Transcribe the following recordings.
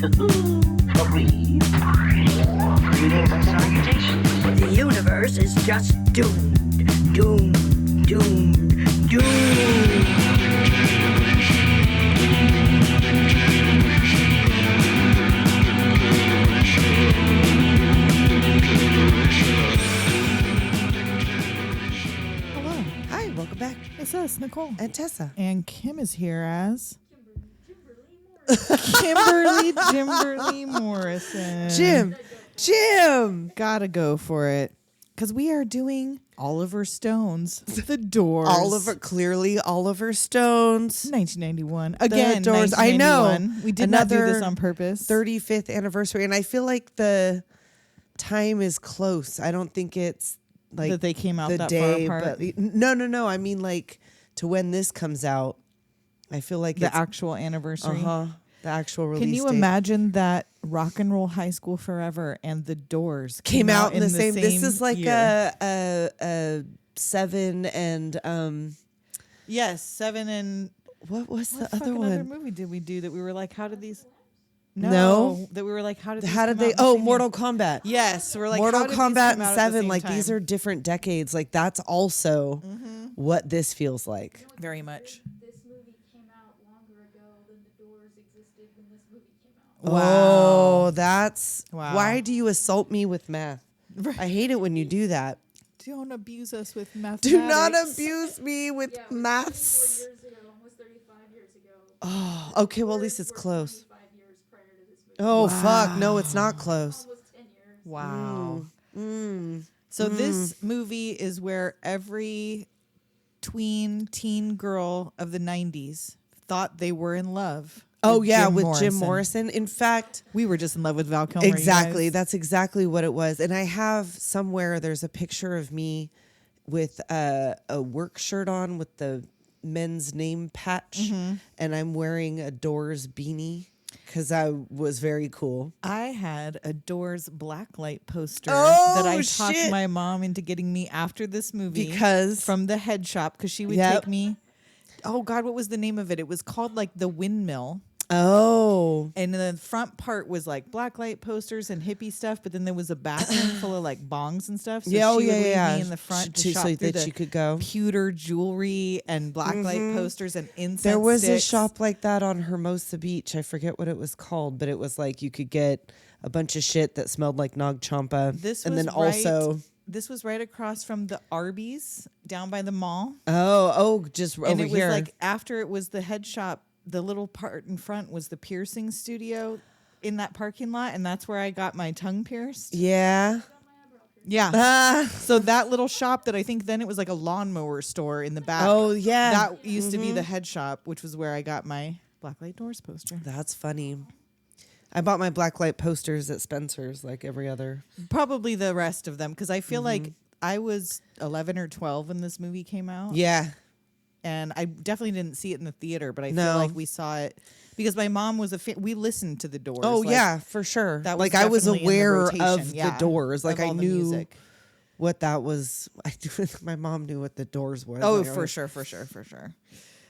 Agreed. Greetings and salutations. The universe is just doomed. Doomed. Doomed. Doomed. Welcome back. It's us, Nicole. And Tessa. And Kim is here as Kimberly Jimberly Morrison. Jim. Gotta go for it. Because we are doing Oliver Stone's The Doors. Clearly Oliver Stone's. 1991. Again, The Doors. I know. We did not do this on purpose. 35th anniversary. And I feel like the time is close. I don't think it's like that they came out the that day, far apart. but no. I mean, like to when this comes out, I feel like the actual anniversary. The actual release. Can you date. imagine that Rock and Roll High School Forever and The Doors came out in the same? This is like year. a 7 and yes, 7 and what was the other fucking one? Other movie did we do that we were like, how did these? No. That we were like, how did they? Mortal Kombat. Yes, we're like Mortal how did Kombat these come and out at the 7. same Like time? these are different decades. Like that's also what this feels like. Very much. This movie came out longer ago than The Doors existed when this movie came out. Wow. Oh, that's Wow. why do you assault me with math? I hate it when you do that. Don't abuse us with mathematics. Do not abuse me with Yeah, maths. 34 years ago, almost 35 years ago. Oh, okay. Well, at least it's Were close. 25 years prior to this movie. Oh, fuck. No, it's not close. Almost 10 years. Wow. So this movie is where every teen girl of the 90s thought they were in love. Oh, yeah, Jim with Jim Morrison. In fact, We were just in love with Val Kilmer. you exactly. guys. That's exactly what it was. And I have somewhere, there's a picture of me with a work shirt on with the men's name patch. And I'm wearing a Doors beanie because I was very cool. I had a Doors blacklight poster Oh, that I talked shit. my mom into getting me after this movie Because? from the head shop because she would Yep. take me. Oh God, what was the name of it? It was called like the Windmill. Oh. And the front part was like blacklight posters and hippie stuff, but then there was a bathroom full of like bongs and stuff. So she would leave me in the front to shop so through that the you could go. pewter jewelry and blacklight posters and incense There was sticks. a shop like that on Hermosa Beach. I forget what it was called, but it was like you could get a bunch of shit that smelled like Nag Champa. This and was then also this was right across from the Arby's down by the mall. just And over it was here. like after it was the head shop, the little part in front was the piercing studio in that parking lot, and that's where I got my tongue pierced. Yeah. Yeah. So that little shop that I think then it was like a lawnmower store in the back. Oh, yeah. That used to be the head shop, which was where I got my Blacklight Doors poster. That's funny. I bought my blacklight posters at Spencer's like every other. Probably the rest of them, because I feel like I was 11 or 12 when this movie came out. Yeah. And I definitely didn't see it in the theater, but I No. feel like we saw it because my mom was we listened to the Doors. Oh, like, yeah, for sure. That was like I was definitely in the aware rotation, of yeah, the Doors. Like of I all the knew music. what that was. My mom knew what the Doors was. Oh, Like, for sure.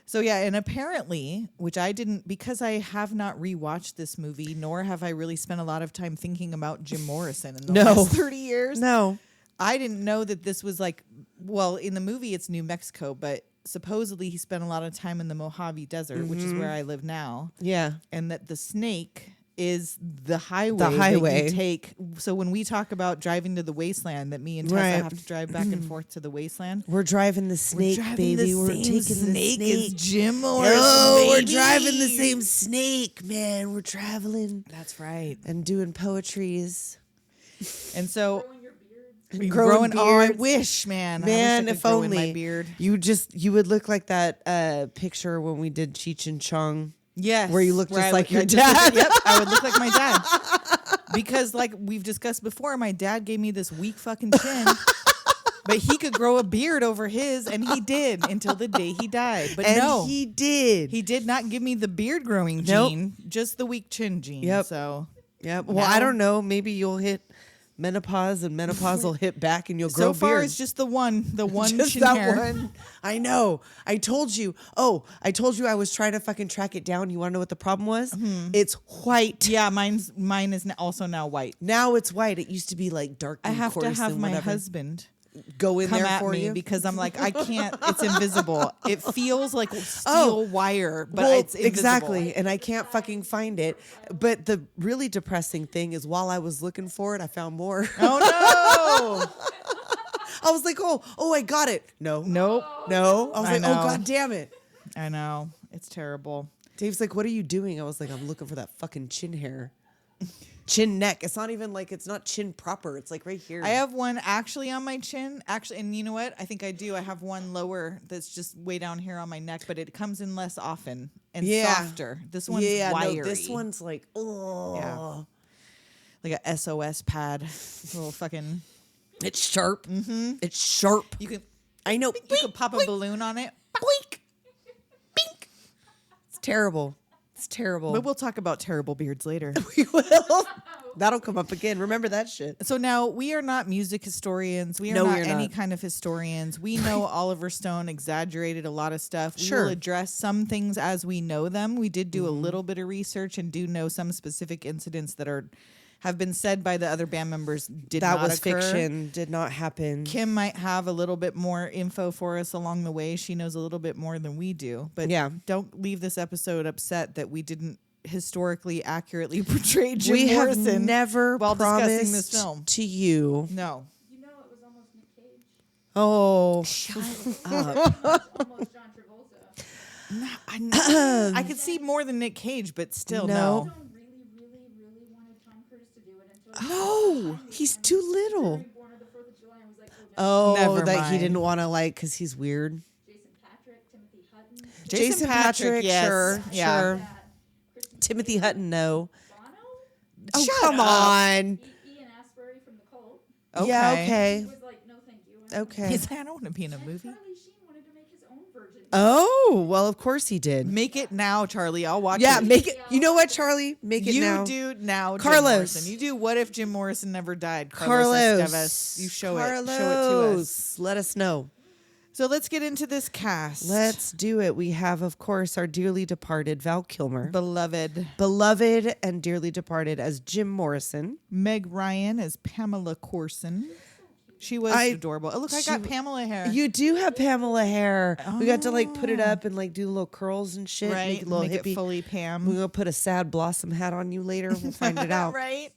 So yeah, and apparently, which I didn't, because I have not rewatched this movie, nor have I really spent a lot of time thinking about Jim Morrison in the last 30 years. No. I didn't know that this was like, well, in the movie it's New Mexico, but supposedly he spent a lot of time in the Mojave Desert, which is where I live now. Yeah. And that the snake is the highway. The highway. that you take. So when we talk about driving to the wasteland, that me and Tessa Right. have to drive back and forth to the wasteland. We're driving the snake, baby. We're taking the snake. as Jim Morrison. Oh, we're baby. driving the same snake, man. We're traveling That's right. and doing poetries. And so Growing Oh, I beards. wish, man. Man, I wish I could if grow in only my beard. you would look like that picture when we did Cheech and Chong. Yes. Where you look just I like look- your I just look- dad. Yep, I would look like my dad. Because like we've discussed before, my dad gave me this weak fucking chin. But he could grow a beard over his, and he did until the day he died. But And no, he did. he did not give me the beard growing Nope. gene, just the weak chin gene. Yep. So Yep. Well, Now- I don't know. Maybe menopause, and menopause will hit back, and you'll grow So far, beard. it's just the one Just chin that hair. one. I know. I told you. Oh, I told you I was trying to fucking track it down. You want to know what the problem was? It's white. Yeah, mine is also now white. Now it's white. It used to be like dark. I and have to coarse have and my whatever. husband Go in come there at for me you because I'm like, I can't. It's invisible. It feels like steel Oh. wire, but Well, it's invisible. exactly, and I can't fucking find it. But the really depressing thing is, while I was looking for it, I found more. Oh I was like, oh, I got it. No, no! no. I was I like, know. oh, god damn it. I know, it's terrible. Dave's like, what are you doing? I was like, I'm looking for that fucking chin hair. Chin neck. It's not even like, it's not chin proper. It's like right here. I have one actually on my chin. Actually, and you know what? I think I do. I have one lower that's just way down here on my neck, but it comes in less often and softer. This one's wiry. No, this one's like, oh. Yeah. Like a SOS pad. Little fucking. It's sharp. Mm-hmm. It's sharp. You can. I know. You could pop a balloon on it. Boink. Bink. It's terrible. It's terrible. But we'll talk about terrible beards later. We will. That'll come up again. Remember that shit. So now we are not music historians. We are No, not we're any not. kind of historians. We know Oliver Stone exaggerated a lot of stuff. We Sure. will address some things as we know them. We did do a little bit of research and do know some specific incidents that have been said by the other band members did That not was occur. fiction. Did not happen. Kim might have a little bit more info for us along the way. She knows a little bit more than we do. But Yeah. don't leave this episode upset that we didn't historically accurately portray Jim We have Morrison never while discussing this promised film. to you. No. You know it was almost Nick Cage. Oh, Almost John Travolta. I could see more than Nick Cage, but still No. no. Stone really wanted Tom Cruise to do it until no, he's too little. Born on the 4th of July and was like, oh, Oh, Never that he mind. didn't want to like because he's weird. Jason Patrick, Timothy Hutton, Jason Patrick, yes. sure, Yeah. sure. that Kristen Timothy Hutton, no. Bono, Oh, Shut come up. on. Ian Astbury from the Cult. Yeah, He okay. was like, no, thank you. Okay. He's like, I don't want to be in a And movie. Charlie Sheen wanted to make his own version. Oh, well, of course he did. Make it now, Charlie. I'll watch Yeah, it. make it. You know what, Charlie? Make it You now. do now, Jim Carlos. Morrison. You do what if Jim Morrison never died? Carlos. Estevez. You show it. Show it to us. Carlos. Let us know. So let's get into this cast. Let's do it. We have, of course, our dearly departed Val Kilmer. Beloved Beloved and dearly departed as Jim Morrison. Meg Ryan as Pamela Corson. She was adorable. Oh, look, I got Pamela hair. You do have Pamela hair. We got to like put it up and like do little curls and shit. right? Make it a little Make hippie. it fully Pam. We're gonna put a sad blossom hat on you later. We'll find it out. right?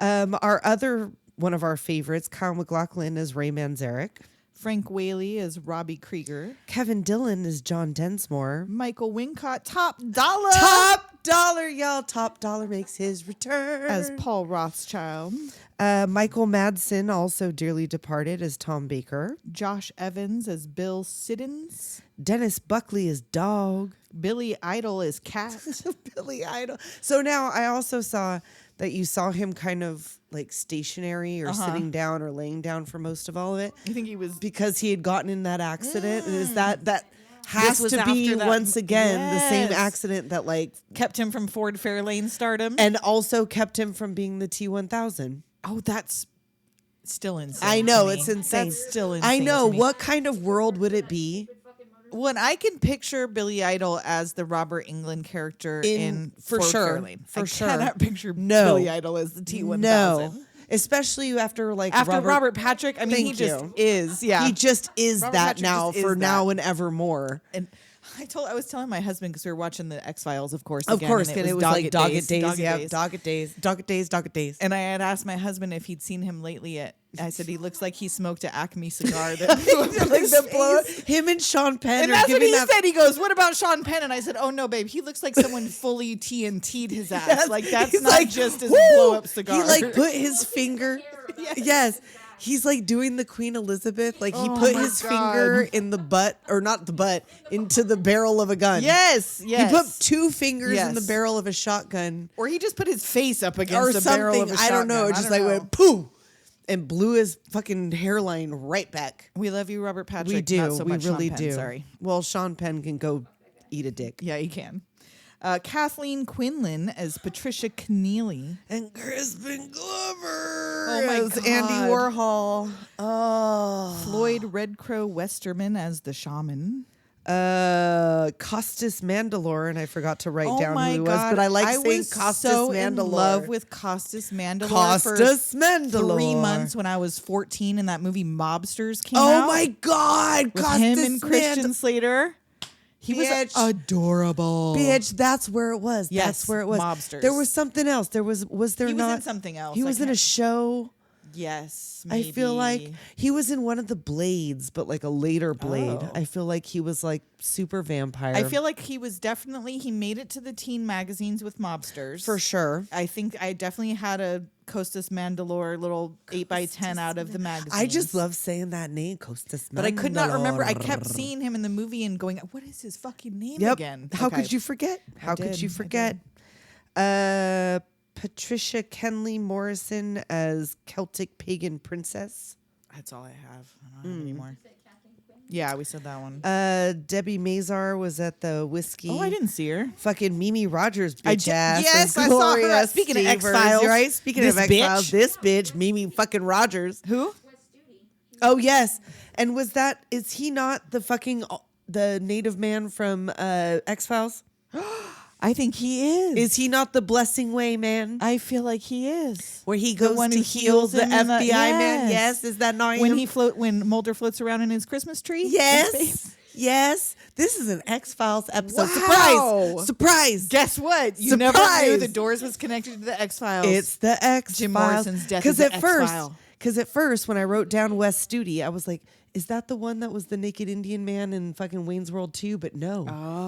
Our other one of our favorites, Kyle MacLachlan as Ray Manzarek. Frank Whaley as Robbie Krieger. Kevin Dillon is John Densmore. Michael Wincott, top dollar. Top dollar, y'all. Top dollar makes his return. As Paul Rothschild. Michael Madsen, also dearly departed, as Tom Baker. Josh Evans as Bill Siddons. Dennis Buckley as Dog. Billy Idol as Cat. Billy Idol. So now I also saw that you saw him kind of like stationary or sitting down or laying down for most of all of it You think he was because he had gotten in that accident. And is that has was to be after that- once again the same Yes. accident that like kept him from Ford Fairlane stardom? and also kept him from being the T1000. Oh, that's still insane. I know to me. it's insane. That's still insane. I know to me. what kind of world would it be? When I can picture Billy Idol as the Robert Englund character in for Ford sure, Fairlane. for I sure. cannot picture No. Billy Idol as the T1000. No, especially after like After Robert Patrick, I mean, he Thank just you. is. Yeah, He just is Robert that Patrick now just is for that. now and evermore. And I was telling my husband because we were watching the X-Files, of course. Of again, course, and and it was like Dogged Days. Dogged Yeah, Days. Dogged Days, Dogged Days, Dogged Days. And I had asked my husband if he'd seen him lately I said he looks like he smoked an Acme cigar that like the blow. Him and Sean Penn And are that's what giving he that. said. He goes, "What about Sean Penn?" And I said, "Oh no, babe. He looks like someone fully TNT'd his ass. Yes. Like that's He's not like, just his "Woo!" blow up cigar." He like put his finger. Yes. He's like doing the Queen Elizabeth. Like he put my his God. finger in the butt, or not the butt, into the barrel of a gun. yes. He put 2 fingers in the Yes. barrel of a shotgun. Or he just put his face up Or against the barrel something. of a I don't know. shotgun. It just I like don't know. went pooh and blew his fucking hairline right back. We love you, Robert Patrick. We do. Not so we much Sean really Penn, do. Sorry. Well, Sean Penn can go eat a dick. Yeah, he can. Kathleen Quinlan as Patricia Keneally. And Crispin Glover. Oh my as Andy God. Warhol. Oh. Floyd Red Crow Westerman as the shaman. COSTAS MANDYLOR, and I forgot to write down who he was, but I like saying was COSTAS so MANDYLOR. in love with COSTAS MANDYLOR COSTAS for MANDYLOR. 3 months when I was 14 and that movie Mobsters came out. Oh my God, with COSTAS him and Christian Slater. He was Bitch. adorable. Bitch, that's where it was. Yes, That's where it was. Mobsters. There was something else. Was there He was not? in something else. He I was in a can't- show. Yes, I feel like maybe. he was in one of the Blades, but like a later Blade. Oh. I feel like he was like super vampire. I feel like he made it to the teen magazines with Mobsters. for sure. I think I definitely had a COSTAS MANDYLOR little 8x10 out of the magazine. I just love saying that name, COSTAS. But I could not remember. I kept Mandylor. seeing him in the movie and going, what is his fucking name Yep. again? How Okay. could you forget? How could did, you I forget? Patricia Kenley Morrison as Celtic pagan princess. That's all I have. I don't have any more. Yeah, we said that one. Debbie Mazar was at the whiskey. Oh, I didn't see her. Fucking Mimi Rogers, I bitch did- ass. yes, and I saw her. Gloria Speaking of Steevers, X-Files, right? Speaking this of X-Files, bitch. this bitch, Mimi fucking Rogers. Who? Oh yes, and is he not the fucking the native man from X-Files? I think he is. Is he not the Blessing Way man? I feel like he is. Where he The goes one to who heal heals the him in the- FBI man? yes. Yes, is that not When him? when Mulder floats around in his Christmas tree? Yes, yes. This is an X-Files episode. Wow. Surprise! Surprise! Guess what? You never knew Surprise! the Doors was connected to the X-Files. It's the X-Files. Jim Morrison's death is the X-File. Because at first, when I wrote down West Studi, I was like, is that the one that was the naked Indian man in fucking Wayne's World 2? But no,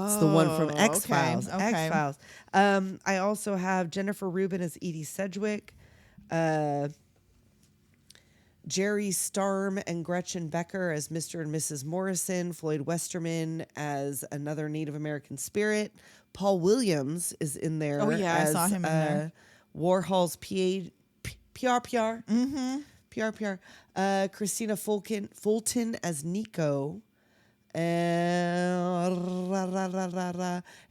it's the one from okay, X-Files. okay. X-Files. I also have Jennifer Rubin as Edie Sedgwick, Jerry Starm and Gretchen Becker as Mr. and Mrs. Morrison, Floyd Westerman as another Native American spirit. Paul Williams is in there. Oh, yeah, I as, saw him in there. Warhol's PR. Mm-hmm. PR. Christina Fulton as Nico.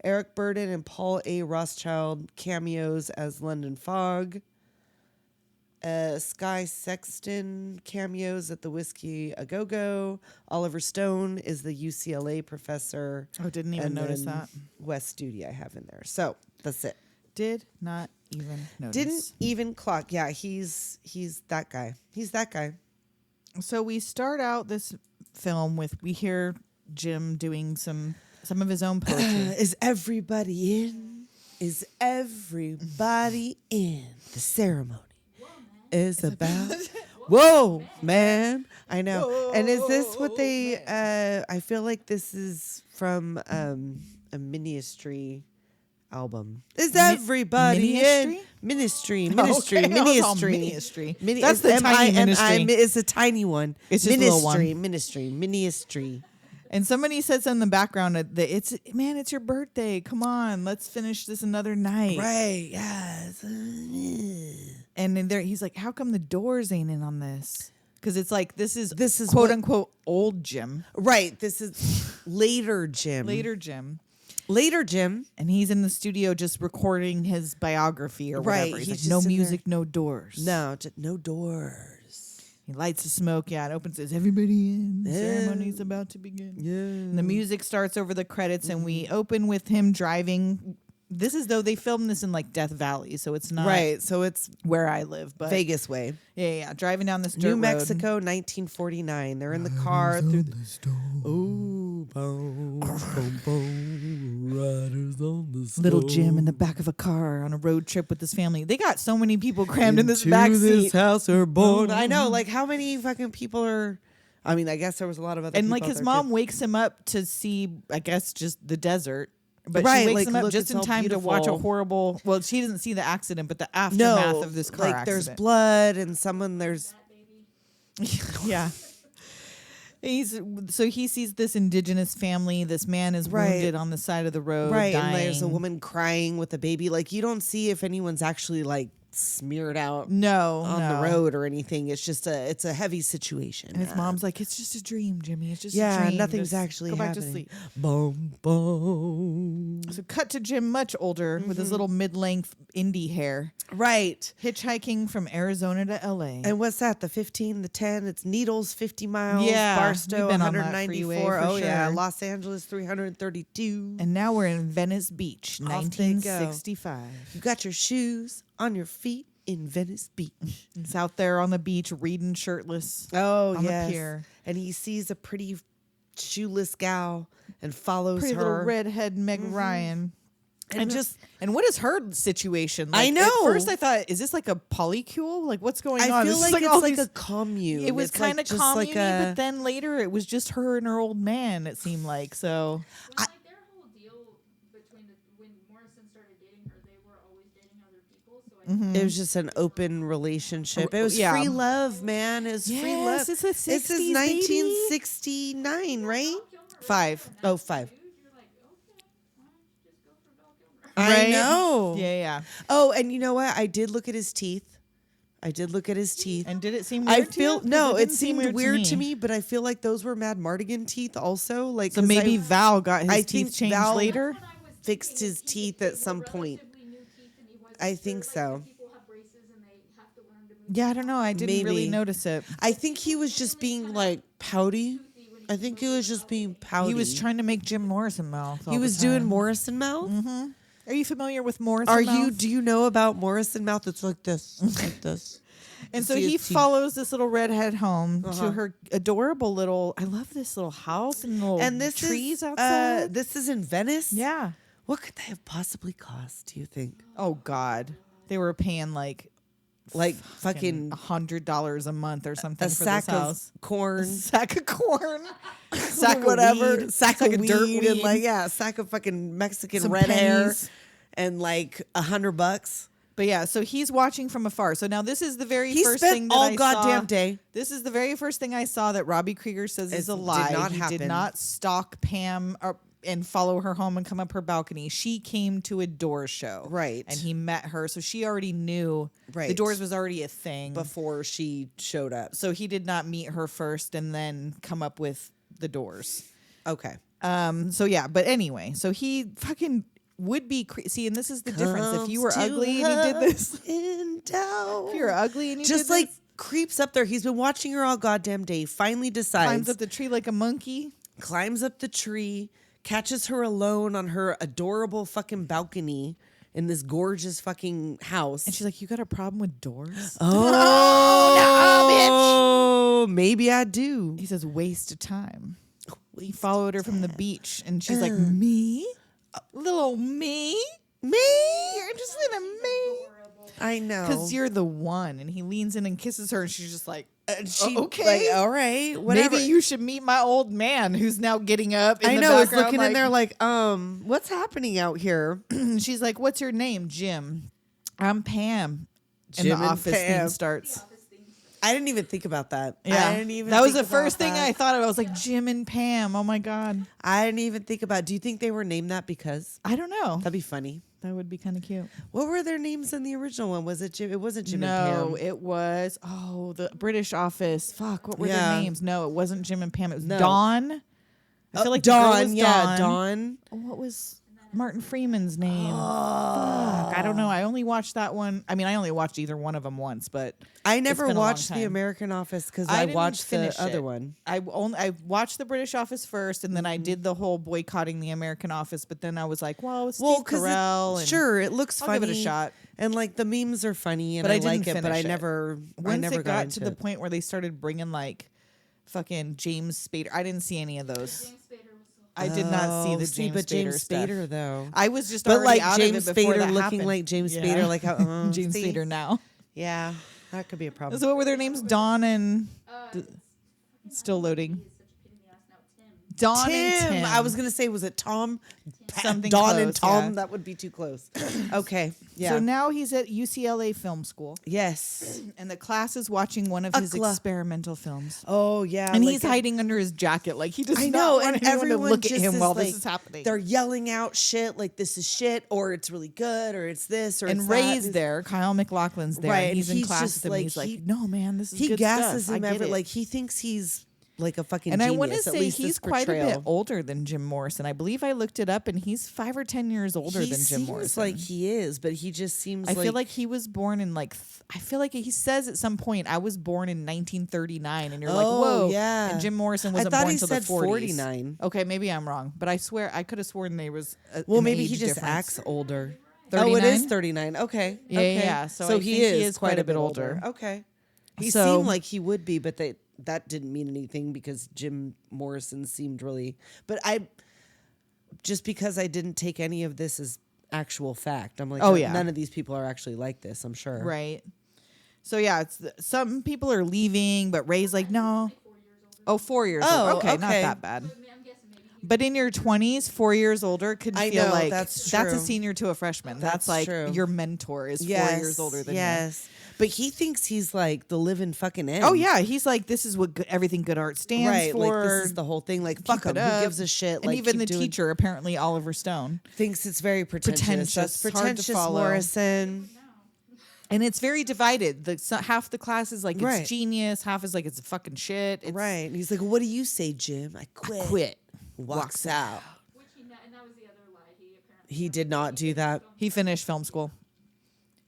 Eric Burden and Paul A. Rothschild cameos as London Fog. Sky Sexton cameos at the Whiskey A Go-Go. Oliver Stone is the UCLA professor. Oh, didn't even And notice then that. West Studi I have in there. So that's it. Did not even notice. Didn't even clock. Yeah, he's that guy. He's that guy. So we start out this film we hear Jim doing some of his own poetry. Is everybody in? Is everybody in? The ceremony is about. Whoa, man! I know. And is this what they? I feel like this is from a Ministry album. Is everybody in? Ministry. Okay, I was all Ministry. That's the tiny ministry. It's a tiny one. It's just a little one. Ministry. And somebody says in the background that it's your birthday. Come on, let's finish this another night. Right. Yes. And then he's like, how come the Doors ain't in on this? Because it's like this is quote what- unquote old Jim. Right. This is later Jim. Later Jim. And he's in the studio just recording his biography or whatever. Right, He's he's like, just no in there. music, no doors. No, no doors. He lights the smoke, and opens, says, everybody in. The Yeah. ceremony's about to begin. Yeah. And the music starts over the credits, and we open with him driving. This is though they filmed this in like Death Valley, so it's not Right. So it's where I live, but Vegas way. yeah, driving down this dirt New road. Mexico, 1949. They're in the car through the riders on the Little Jim in the back of a car on a road trip with his family. They got so many people crammed in this back seat. house are born. I know, like how many fucking people are. I mean, I guess there was a lot of other. And people like out his there, mom too. wakes him up to see, I guess, just the desert. But Right, she wakes like, him up look, just it's in all time to watch a beautiful. horrible. Well, she doesn't see the accident, but the aftermath no, of this car like accident. there's blood and there's. Yeah. So he sees this indigenous family. This man is Right. wounded on the side of the road. Right, dying. and there's a woman crying with a baby. Like you don't see if anyone's actually like smeared out on No. the road or anything. It's just it's a heavy situation. And his mom's like, it's just a dream, Jimmy. It's just a yeah, dream. nothing's Just actually go back happening. to sleep. Boom, boom. So cut to Jim much older with his little mid-length indie hair, Right. hitchhiking from Arizona to L.A. And what's that? The 15, the 10? It's Needles, 50 miles. Yeah, Barstow, we've been on that 194. freeway for Oh, yeah. sure. Los Angeles, 332. And now we're in Venice Beach, Off they go. 1965. You got your shoes on your feet in Venice Beach. It's out there on the beach reading shirtless. Oh, On the yes. pier. And he sees a pretty shoeless gal and follows Pretty her. little redhead Meg Ryan. And what is her situation? I Like, know. At first I thought, is this like a polycule? Like what's going on? I feel This is like all it's like these- a commune. It was It's like kind of just commune, like a- but then later it was just her and her old man. It seemed like so. Well, like their whole deal between when Morrison started dating her, they were always dating other people. So I think It was just an open relationship. It was Yeah. free love, man. It was free love. Yes, it's a 60s, This is 1969, right? Five. Oh, 5. you're like, okay, why don't you just go for Val Kilmer? I know. Yeah. Oh, and you know what? I did look at his teeth. And And did it seem weird I to feel you? 'Cause no, it didn't seem seemed weird to me, but I feel like those were Mad Mardigan teeth also. Like So 'cause maybe I Val got his I teeth think changed Val- later. What I was fixed thinking his is teeth they at some were point. relatively new teeth and he wasn't I sure, think like, so. when people have braces and they have to learn to move Yeah, I don't know. I didn't really Maybe. notice it. I think he was just being like pouty. I think he was just being pouty. He was trying to make Jim Morrison mouth. all He the was doing time. Morrison mouth. Are you familiar with Morrison Are mouth? you? Do you know about Morrison mouth? It's like this, like this. And so See he his teeth. follows this little redhead home Uh-huh. to her adorable little. I love this little house and little And this trees is outside. this is in Venice. Yeah. What could they have possibly cost? Do you think? Oh God, they were paying like Fucking $100 a month or something a for sack this house. of corn, Sack of corn, sack of whatever, weed, sack of dirt weed, and weed. sack of fucking Mexican Some red hair, pennies. and like $100. But yeah, so he's watching from afar. So now this is the very He first spent thing that all I goddamn saw. day. This is the very first thing I saw that Robbie Krieger says is It a did lie. not He did happen. not stalk Pam and follow her home and come up her balcony. She came to a Doors show. Right. And he met her. So she already knew the Right. Doors was already a thing. Before she showed up. So he did not meet her first and then come up with the Doors. Okay. So yeah, but anyway, so he fucking would be see, and this is the difference. If you were Comes to ugly and you did this, us in doubt. if you were ugly and you just did like this, creeps up there. He's been watching her all goddamn day. Finally decides. climbs up the tree like a monkey. climbs up the tree, catches her alone on her adorable fucking balcony in this gorgeous fucking house. And she's like, "You got a problem with doors?" Oh, maybe I do. He says, "Waste of time." He followed her from the beach, and she's like, "Me, little me, Me? you're interested in me." I know. Because you're the one. And he leans in and kisses her, and she's just like, she, okay. like, all right, whatever. maybe you should meet my old man who's now getting up. In I the know. It's background, looking in there like, what's happening out here? And she's like, "What's your name?" "Jim." "I'm Pam." And Jim the and office thing Pam. starts. I didn't even think about that. Yeah, I didn't even that was think the first about thing that. I thought of. I was like, Jim and Pam. Oh my God. I didn't even think about. Do you think they were named that because? I don't know. That'd be funny. That would be kind of cute. What were their names in the original one? Was it Jim? It wasn't Jim No, and Pam. it was the British office. Fuck, what were Yeah. their names? No, it wasn't Jim and Pam. It was No. Dawn. I feel like the girl Dawn. was Yeah, Dawn. Dawn. What was Martin Freeman's name? Fuck, I don't know. I only watched that one. I mean, I only watched either one of them once, but I never been a long watched The time. American Office because I I didn't watched the finish other it. one. I watched the British Office first, and then I did the whole boycotting the American Office. But then I was like, well, it's Steve Carell. and sure, it looks I'll funny. give it a shot. And like the memes are funny, and But I I didn't like it. But I finish it. never, I Once never it got into to the it. point where they started bringing like fucking James Spader, I didn't see any of those. James Spader was so I did not see the James but Spader James stuff. Spader though. I was just But already like out James of it before Spader that looking happened. like James Yeah. Spader, like how James see? Spader now. Yeah, that could be a problem. So what were their names? Dawn and still loading. Dawn and Tim. I was gonna say, was it Tom? Something Dawn close, and Tom. yeah. That would be too close. Okay. Yeah. So now he's at UCLA Film School, yes. and the class is watching one of his experimental films. Oh yeah. And like he's hiding under his jacket, like he does I not know, want and anyone to everyone look at just him is while like, this is happening. They're yelling out shit like this is shit, or it's really good, or it's this, or And it's Ray's that. there, Kyle MacLachlan's there, Right, and he's in he's class just with him. like, He's like, he- no, man, this is He good gasses stuff. him I get ever it. like he thinks he's like a fucking And genius. I want to at say least he's this quite a bit portrayal. older than Jim Morrison. I believe I looked it up, and he's 5 or 10 years older He than Jim seems Morrison. like he is, but he just seems I feel like he was born in I feel like he says at some point, I was born in 1939, and you're like, Oh, whoa. yeah. And Jim Morrison I wasn't thought born he until the said 40s. 49. Okay, maybe I'm wrong, but I swear I could have sworn there was Well, an maybe he age just difference. acts older. 39? Oh, it is 39. Okay. Yeah, okay. yeah. So I he think is quite a bit older. older. Okay. He So- seemed like he would be, but that didn't mean anything because Jim Morrison seemed really. But just because I didn't take any of this as actual fact, I'm like, Oh, yeah. none of these people are actually like this. I'm sure. Right. So yeah, some people are leaving, but Ray's like, no. Oh, 4 years Oh, old. Okay, not okay. that bad. I'm guessing maybe But in your 20s, 4 years older could I feel know, like that's a true. senior to a freshman. That's That's like true. your mentor is 4 years older than you. Yes. But he thinks he's like the living fucking end. Oh yeah, he's like, this is what everything good art stands Right. for. Like this is the whole thing. Like fuck Keep him. it Who up. gives a shit? And like, even keep the doing- teacher, apparently Oliver Stone. thinks it's very pretentious. Pretentious, That's hard to pretentious, follow. Morrison. And it's very divided. Half the class is like Right. it's genius, half is like it's fucking shit. It's, Right. And he's like, what do you say, Jim? I quit. Quit. Walks out. which and that was the other lie. He apparently He did not do that. He finished film school.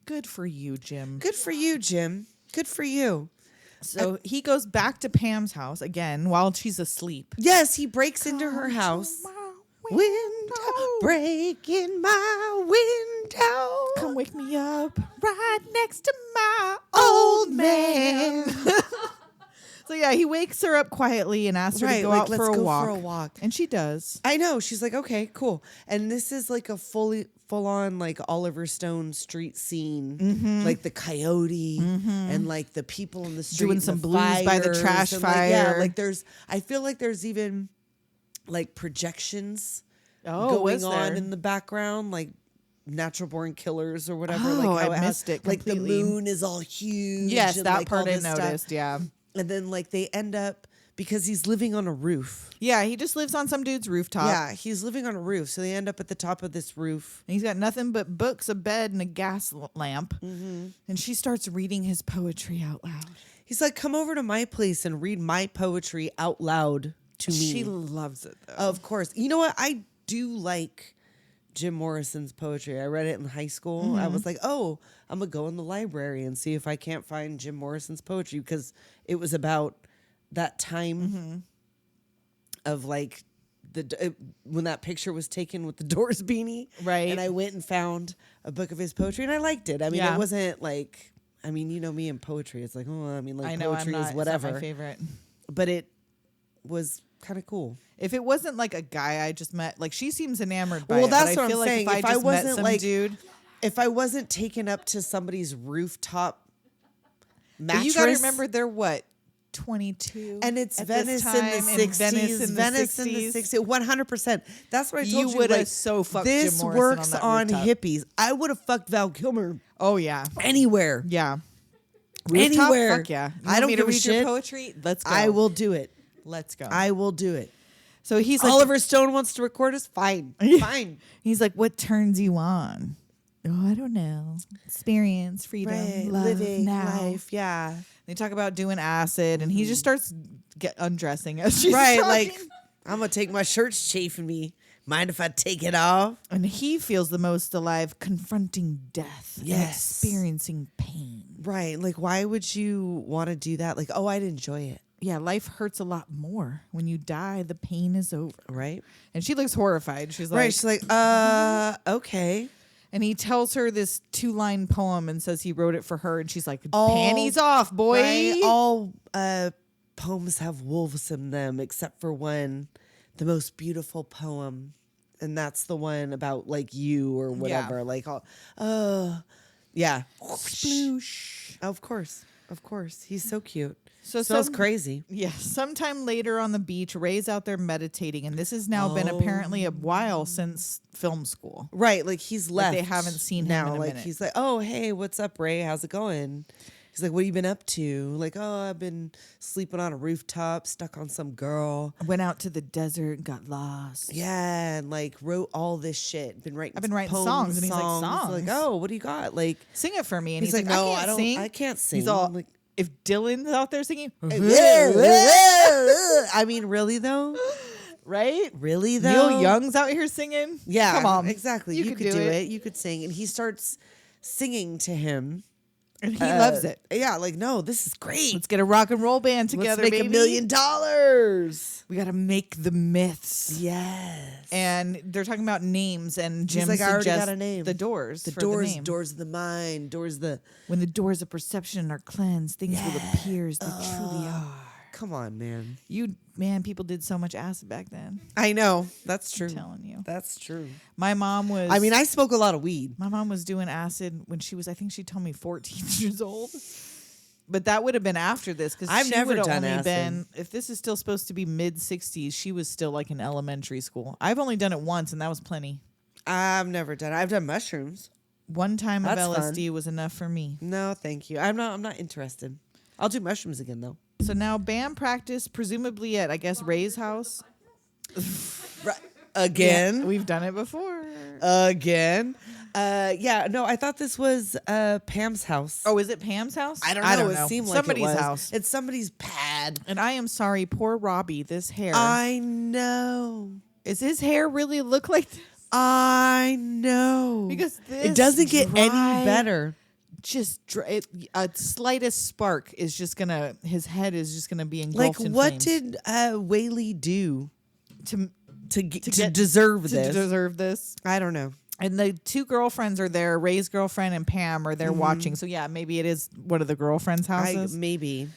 Good for you, Jim. Good for you, Jim. Good for you. So he goes back to Pam's house again while she's asleep. Yes, he breaks into her house. Window, break in my window. Come wake me up right next to my old man. So yeah, he wakes her up quietly and asks her to Right, go like, out let's for a go walk. for a walk. And she does. I know. She's like, okay, cool. And this is like a full on like Oliver Stone street scene, like the coyote and like the people in the street Doing and some the blues by the fires trash and, like, yeah, fire. like I feel like there's even like projections Oh, going was on there? in the background, like Natural Born Killers or whatever. Oh, like how I has- missed it Like the completely. moon is all huge. Yes, and, that like, all part I this stuff. noticed. Yeah. And then like they end up because he's living on a roof. Yeah, he just lives on some dude's rooftop. Yeah, he's living on a roof. So they end up at the top of this roof. And he's got nothing but books, a bed, and a gas lamp. Mm-hmm. And she starts reading his poetry out loud. He's like, come over to my place and read my poetry out loud to me. She loves it, though. Of course. You know what? I do like Jim Morrison's poetry. I read it in high school. I was like, oh, I'm going to go in the library and see if I can't find Jim Morrison's poetry because it was about that time of like when that picture was taken with the Doors beanie. Right. And I went and found a book of his poetry and I liked it. I mean, Yeah. it wasn't like, I mean, you know me and poetry. It's like, oh, I mean, like I know poetry I'm not, is whatever. It's not my favorite. But it was kind of cool. If it wasn't like a guy I just met, like she seems enamored by Well, it. but that's I what feel I'm like saying. If I If I just met wasn't, some like, dude, If I wasn't taken up to somebody's rooftop but mattress, you got to remember they're what 22, and it's at this Venice in time, the and 60s. Venice in the 60s. 100%. That's what I told you. You would have like, so fucked Jim this Morrison works on that rooftop. hippies. I would have fucked Val Kilmer Oh yeah, anywhere. yeah. Anywhere. Fuck yeah. You I want don't me to give a read your shit. poetry. Let's go. I will do it. Let's go. I will do it. So he's like, Oliver Stone wants to record us. Fine. Fine. he's like, what turns you on? Oh, I don't know. Experience, freedom, Right. love, Living now. life. Yeah. They talk about doing acid, and he just starts undressing as she's Right. talking. Like, I'm going to take my shirt's chafing me. Mind if I take it off? And he feels the most alive, confronting death, and Yes. experiencing pain. Right. Like, why would you want to do that? Like, oh, I'd enjoy it. Yeah, life hurts a lot more. When you die, the pain is over. Right. And she looks horrified. She's like, Right. She's like, okay. and he tells her this 2-line poem and says he wrote it for her. And she's like, All- panties off, boy. Right? All poems have wolves in them except for one, the most beautiful poem. And that's the one about like you or whatever. Like, yeah. Sploosh. Of course. Of course. He's so cute. So Smells crazy. Yeah. Sometime later on the beach, Ray's out there meditating, and this has now been apparently a while since film school. Right. Like he's left. They haven't seen him now. in a Like minute. he's like, oh, hey, what's up, Ray? How's it going? He's like, what have you been up to? Like, oh, I've been sleeping on a rooftop, stuck on some girl. I went out to the desert and got lost. Yeah, and like wrote all this shit. I've been writing poems, songs. and he's like, songs? Like, oh, what do you got? Like, Sing it for me. And he's he's like, like, no, I can't sing. I can't sing. He's all like, if Dylan's out there singing, I mean, really though? right? Really though? Neil Young's out here singing. Yeah, come on, exactly. You could do it. You could sing, and he starts singing to him. And he loves it. Yeah, like, no, this is great. Let's get a rock and roll band together, Let's make baby. $1 million. We got to make the myths. Yes. And they're talking about names, and Jim like, I already suggests got a name. the doors. The for doors, the name. doors of the mind, doors of the. When the doors of perception are cleansed, things will appear as they truly are. Come on, man. People did so much acid back then. I know. That's true. I'm telling you. That's true. My mom was. I mean, I smoke a lot of weed. My mom was doing acid when she was, I think she told me 14 years old. But that would have been after this because I've she never would have done only acid. been, if this is still supposed to be mid 60s, she was still like in elementary school. I've only done it once, and that was plenty. I've never done it. I've done mushrooms. One time That's of fun. LSD was enough for me. No, thank you. I'm not interested. I'll do mushrooms again though. So now band practice, presumably at, I guess, Ray's house. Again. Yeah, we've done it before. Again. Yeah, no, I thought this was Pam's house. Oh, is it Pam's house? I don't know. It seemed like somebody's it was. house. It's somebody's pad. And I am sorry, poor Robbie. This hair. I know. Is his hair really look like this? I know. Because it doesn't get any dry- better. A slightest spark is just gonna. His head is just gonna be Like, engulfed in what flames. did Whaley do to to deserve this? To deserve this? I don't know. And the two girlfriends are there. Ray's girlfriend and Pam are there watching. So yeah, maybe it is one of the girlfriends' houses. Maybe.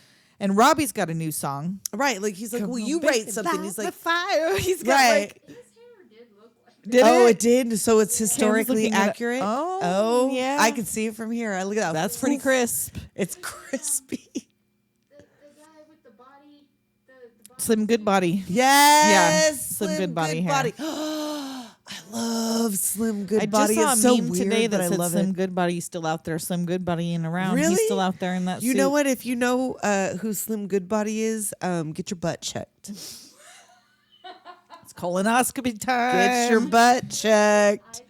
And Robbie's got a new song. Right. Like he's like, well, you write something. He's like, fire. He's got right. His hair did look like Did oh, it? it did. So it's historically looking at it. accurate. Oh, yeah. I can see it from here. Look at that. That's pretty crisp. It's crispy. the guy with the body. The body Slim Good Body. Yes. Slim Good Body hair. I love Slim Good I Body. just saw It's a so meme weird, today but that I said love Slim it. Good Body's still out there. Slim Good Body ain't around. Really? He's still out there in that You suit. know what? If you know who Slim Good Body is, get your butt checked. It's colonoscopy time. Get your butt checked.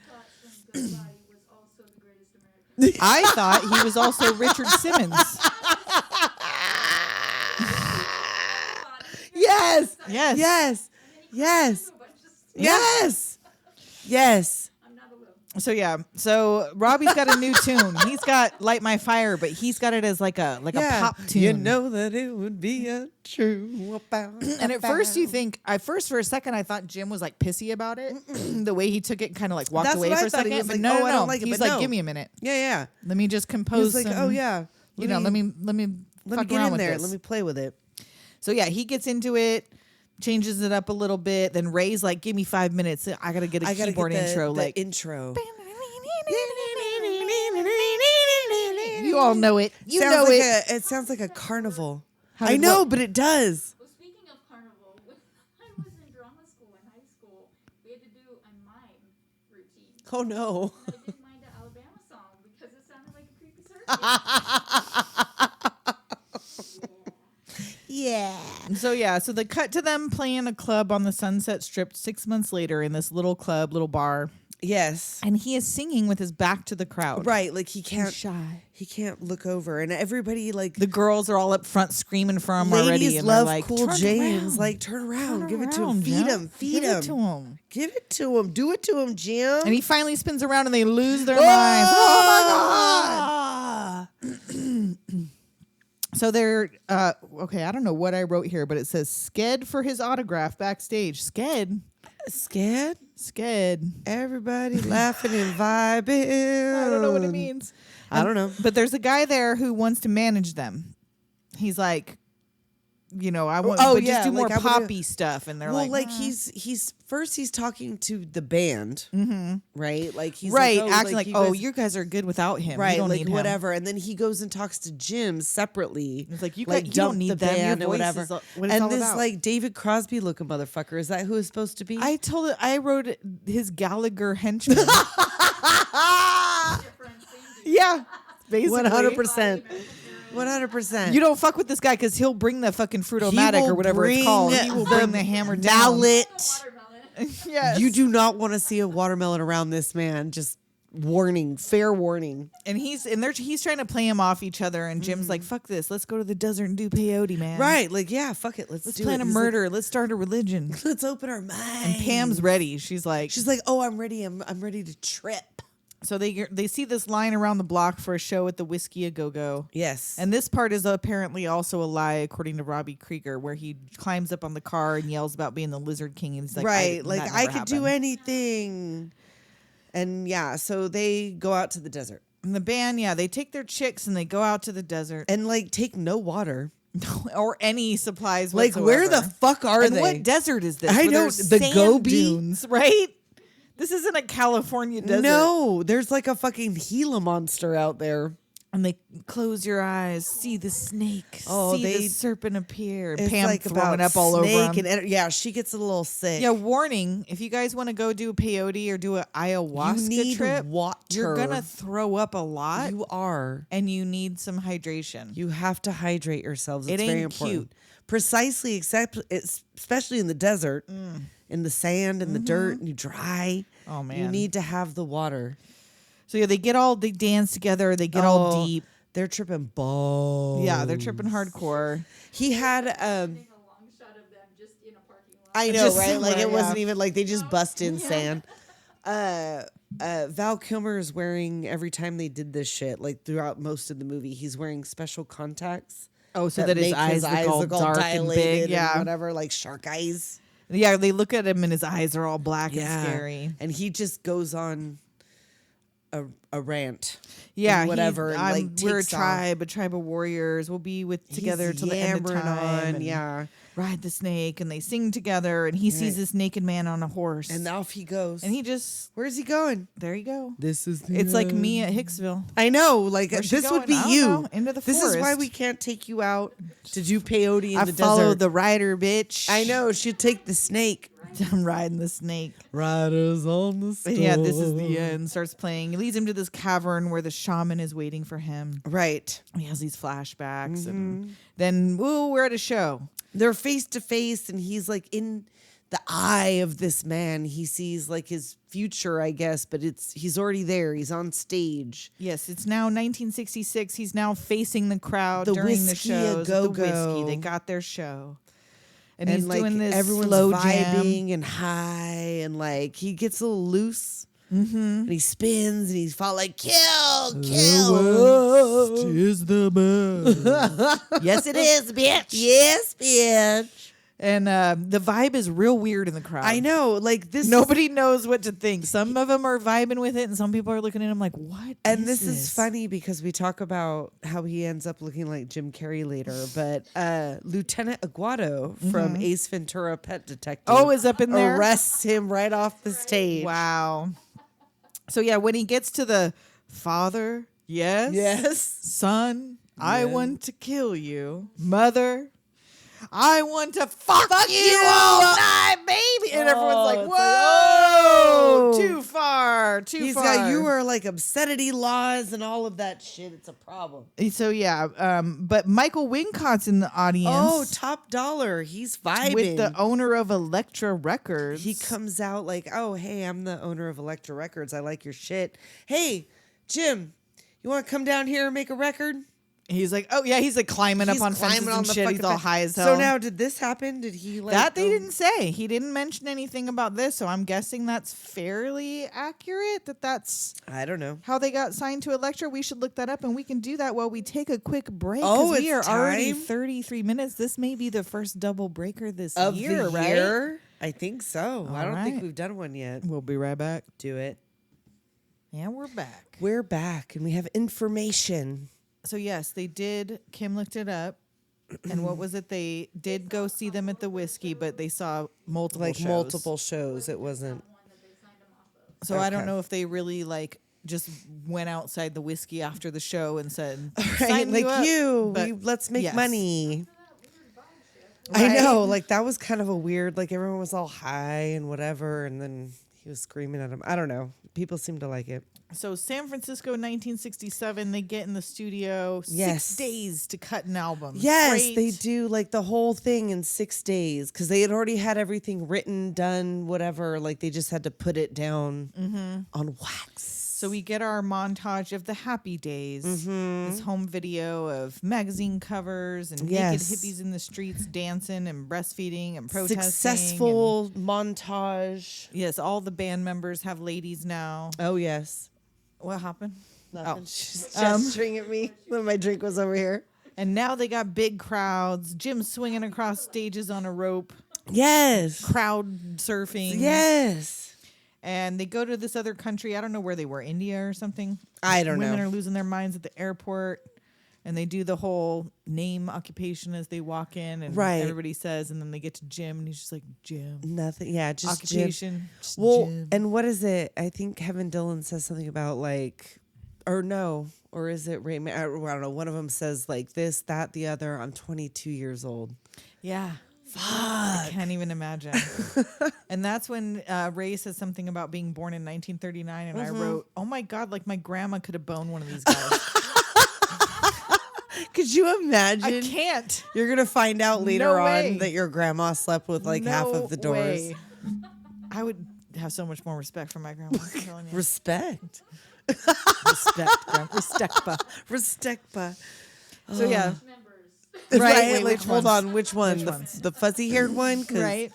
I thought Slim Good Body was also the greatest American. I thought he was also Richard Simmons. Yes. Yes. Yes. Yes. Yes. Yes. I'm not alone. So yeah. So Robbie's got a new tune. He's got Light My Fire, but he's got it as like a pop tune. You know that it would be a true And at first you think, for a second I thought Jim was like pissy about it. The way he took it and kind of like walked That's away what I for a thought. He second. was But like, no, "Oh, I no. don't like it," He's but like, no. give me a minute. Yeah. Let me just He compose was like, some, oh yeah. you know, let me let me fuck get around in with there. this. Let me play with it. So yeah, he gets into it, changes it up a little bit. Then Ray's like, "Give me 5 minutes. I gotta get a keyboard intro." Like intro. you all know it. You Sounds know like it. it sounds like a carnival. How I did know, what- but it does. Well, speaking of carnival, when I was in drama school in high school, we had to do a mime routine. Oh no. And I didn't mind the Alabama song because it sounded like a creepy circus. Yeah. So yeah, so the cut to them playing a club on the Sunset Strip 6 months later in this little club, little bar, Yes. and he is singing with his back to the crowd. Right. Like he He's can't. shy. He can't look over, and everybody like The girls are all up front screaming for him ladies already, and love they're like, Cool "Turn James. around. Like turn around, Turn give it to him, around, feed Jim. him, feed Give him, it to him." give it to him, do it to him, Jim. And he finally spins around and they lose their minds. Oh my God. So they're okay. I don't know what I wrote here, but it says Sked for his autograph backstage. Sked. Scared? Everybody laughing and vibing. I don't know what it means. I don't know. But there's a guy there who wants to manage them. He's like, I want, Oh, but yeah, just do more like, I would've- poppy stuff. And they're Well, like, he's first he's talking to the band, right? Like he's right, like, acting like, you oh, guys- you guys are good without him. You right, don't like need him. whatever. And then he goes and talks to Jim separately. It's like, you like don't dump need the them. Your band or voice whatever. is what it's And all this about. like David Crosby looking motherfucker, is that who it's supposed to be? I wrote his Gallagher henchman. Different, same dude. Yeah, basically. 100%. 100%. You don't fuck with this guy because he'll bring the fucking Fruit-O-Matic or whatever it's called. He will bring the hammer down. mallet. Watermelon. Yes. You do not want to see a watermelon around this man. Just warning, fair warning. And he's trying to play him off each other, and Jim's like, "Fuck this, let's go to the desert and do peyote, man. Right, like yeah, fuck it, let's do Plan it. a He's murder. Let's start a religion." Like, let's open our minds. And Pam's ready. She's like, oh, I'm ready. I'm ready to trip. so they see this line around the block for a show at the Whiskey A Go Go. Yes, And this part is apparently also a lie, according to Robbie Krieger, where he climbs up on the car and yells about being the Lizard King, and he's like, right, that like never I could do happened. anything. And yeah, so they go out to the desert And the band, they take their chicks and they go out to the desert and like take no water. or any supplies. Like where the whatsoever. fuck are And they? what desert is this? I Where don't- there's the sand Gobi? dunes, right? This isn't a California desert. No, there's like a fucking Gila monster out there. And they close your eyes, see the snake, Oh, see they- the serpent appear. And It's Pam like throwing about up all over snake him. and yeah, she gets a little sick. Yeah, warning, if you guys want to go do peyote or do an ayahuasca you need trip, water. you're going to throw up a lot You are. and you need some hydration. You have to hydrate yourselves. It's It very ain't important. cute. Precisely, except especially in the desert, in the sand and the dirt, and you dry. Oh, You man. need to have the water. So yeah, they dance together, they get all deep. They're tripping balls. Yeah, they're tripping hardcore. He had Getting a long shot of them just in a parking lot. I know, Just right? Like somewhere, it wasn't yeah. even like they just bust in sand. Val Kilmer is wearing every time they did this shit, like throughout most of the movie, he's wearing special contacts. Oh, so that his make eyes look all dark and big. dilated Yeah. whatever, like shark eyes. Yeah, they look at him and his eyes are all black and scary. And he just goes on a rant. Yeah, and whatever. And like we're a takes off. tribe of warriors. We'll be together He's till the end of yammering time. on, and ride the snake, and they sing together. And he sees this naked man on a horse, And off he goes. and he just Where's he going? there you go. This is the It's like end. me at Hicksville. I know, like Where's she this would going? be I don't you. know. Into the This is why forest. we can't take you out to do peyote in I the follow desert. the rider, bitch. I know, she'd take the snake. I'm riding the snake. Riders on the And storm. yeah, this is the end. Starts playing. He leads him to this cavern where the shaman is waiting for him. Right. He has these flashbacks, Mm-hmm. and then we're at a show. They're face to face, and he's like in the eye of this man. He sees like his future, I guess, but he's already there. He's on stage. Yes, it's now 1966. He's now facing the crowd The during the Whiskey A shows. The Go-Go. whiskey, they got their show, and, And he's like doing this everyone's slow jam. vibing and high, and like he gets a little loose. And he spins and he's fall like kill. Is the best. Yes, it is, bitch. Yes, bitch. And the vibe is real weird in the crowd. I know, like this. Nobody knows what to think. Some of them are vibing with it, and some people are looking at him like, "What?" And this is funny because we talk about how he ends up looking like Jim Carrey later, but Lieutenant Aguado from Ace Ventura: Pet Detective, is up in there. arrests him right off the stage. Wow. So yeah, when he gets to the father, yes, son, I want to kill you, mother. I want to fuck you all night, baby. And everyone's like, it's whoa, oh. too far, too He's far. got you are like obscenity laws and all of that shit. It's a problem. So yeah, but Michael Wincott's in the audience. Oh, top dollar. He's vibing with the owner of Elektra Records. He comes out like, oh, hey, I'm the owner of Elektra Records. I like your shit. Hey, Jim, you want to come down here and make a record? He's like, oh yeah, he's like climbing up on fences and shit. He's all high as hell. So now, did this happen? Did he like that they didn't say. He didn't mention anything about this, so I'm guessing that's fairly accurate. That's I don't know. how they got signed to Elektra. We should look that up, and we can do that while we take a quick break. Oh, 'cause we are it's already time? 33 minutes. This may be the first double breaker this Of year, the right? year? I think so. I don't think right. we've done one yet. We'll be right back. Do it. And we're back. We're back, and we have information. So yes, they did. Kim looked it up. And what was it? They did go see them at the Whiskey, but they saw multiple Like shows. multiple shows. It wasn't. One that they signed him off of. So I don't Okay. know if they really like just went outside the Whiskey after the show and said, Right, "Sign like up." But let's make yes. money. Right. I know, like that was kind of a weird, like everyone was all high and whatever, and then he was screaming at him. I don't know. People seem to like it. So San Francisco, 1967, they get in the studio. Yes. 6 days to cut an album. Yes, Great. they do like the whole thing in 6 days because they had already had everything written, done, whatever. Like they just had to put it down on wax. So we get our montage of the happy days. This home video of magazine covers and Yes. naked hippies in the streets dancing and breastfeeding and protesting. Successful montage. And yes, all the band members have ladies now. Oh yes. What happened? Nothing. She's gesturing at me when my drink was over here. And now they got big crowds. Jim swinging across stages on a rope. Yes. Crowd surfing. Yes. And they go to this other country. I don't know where they were, India or something. I don't Women know. are losing their minds at the airport. And they do the whole name occupation as they walk in. And Right. everybody says, and then they get to Jim. And he's just like, Jim. Nothing. Yeah, just Jim. Occupation. Just Well, Jim. and what is it? I think Kevin Dillon says something about like, or no, or is it Ray? I don't know. One of them says like this, that, the other. I'm 22 years old. Yeah. I can't even imagine. And that's when Ray says something about being born in 1939. And I wrote, oh my God, like my grandma could have boned one of these guys. Could you I imagine? can't. You're gonna find out later No way. on that your grandma slept with like half No of the doors. way. I would have so much more respect for my grandma. I'm telling you. Respect. Respect, grandma. Respect. Respect. So yeah, Members. Right. Wait, like, which hold ones? on. Which one? Which The, ones? the fuzzy haired one? 'Cause right.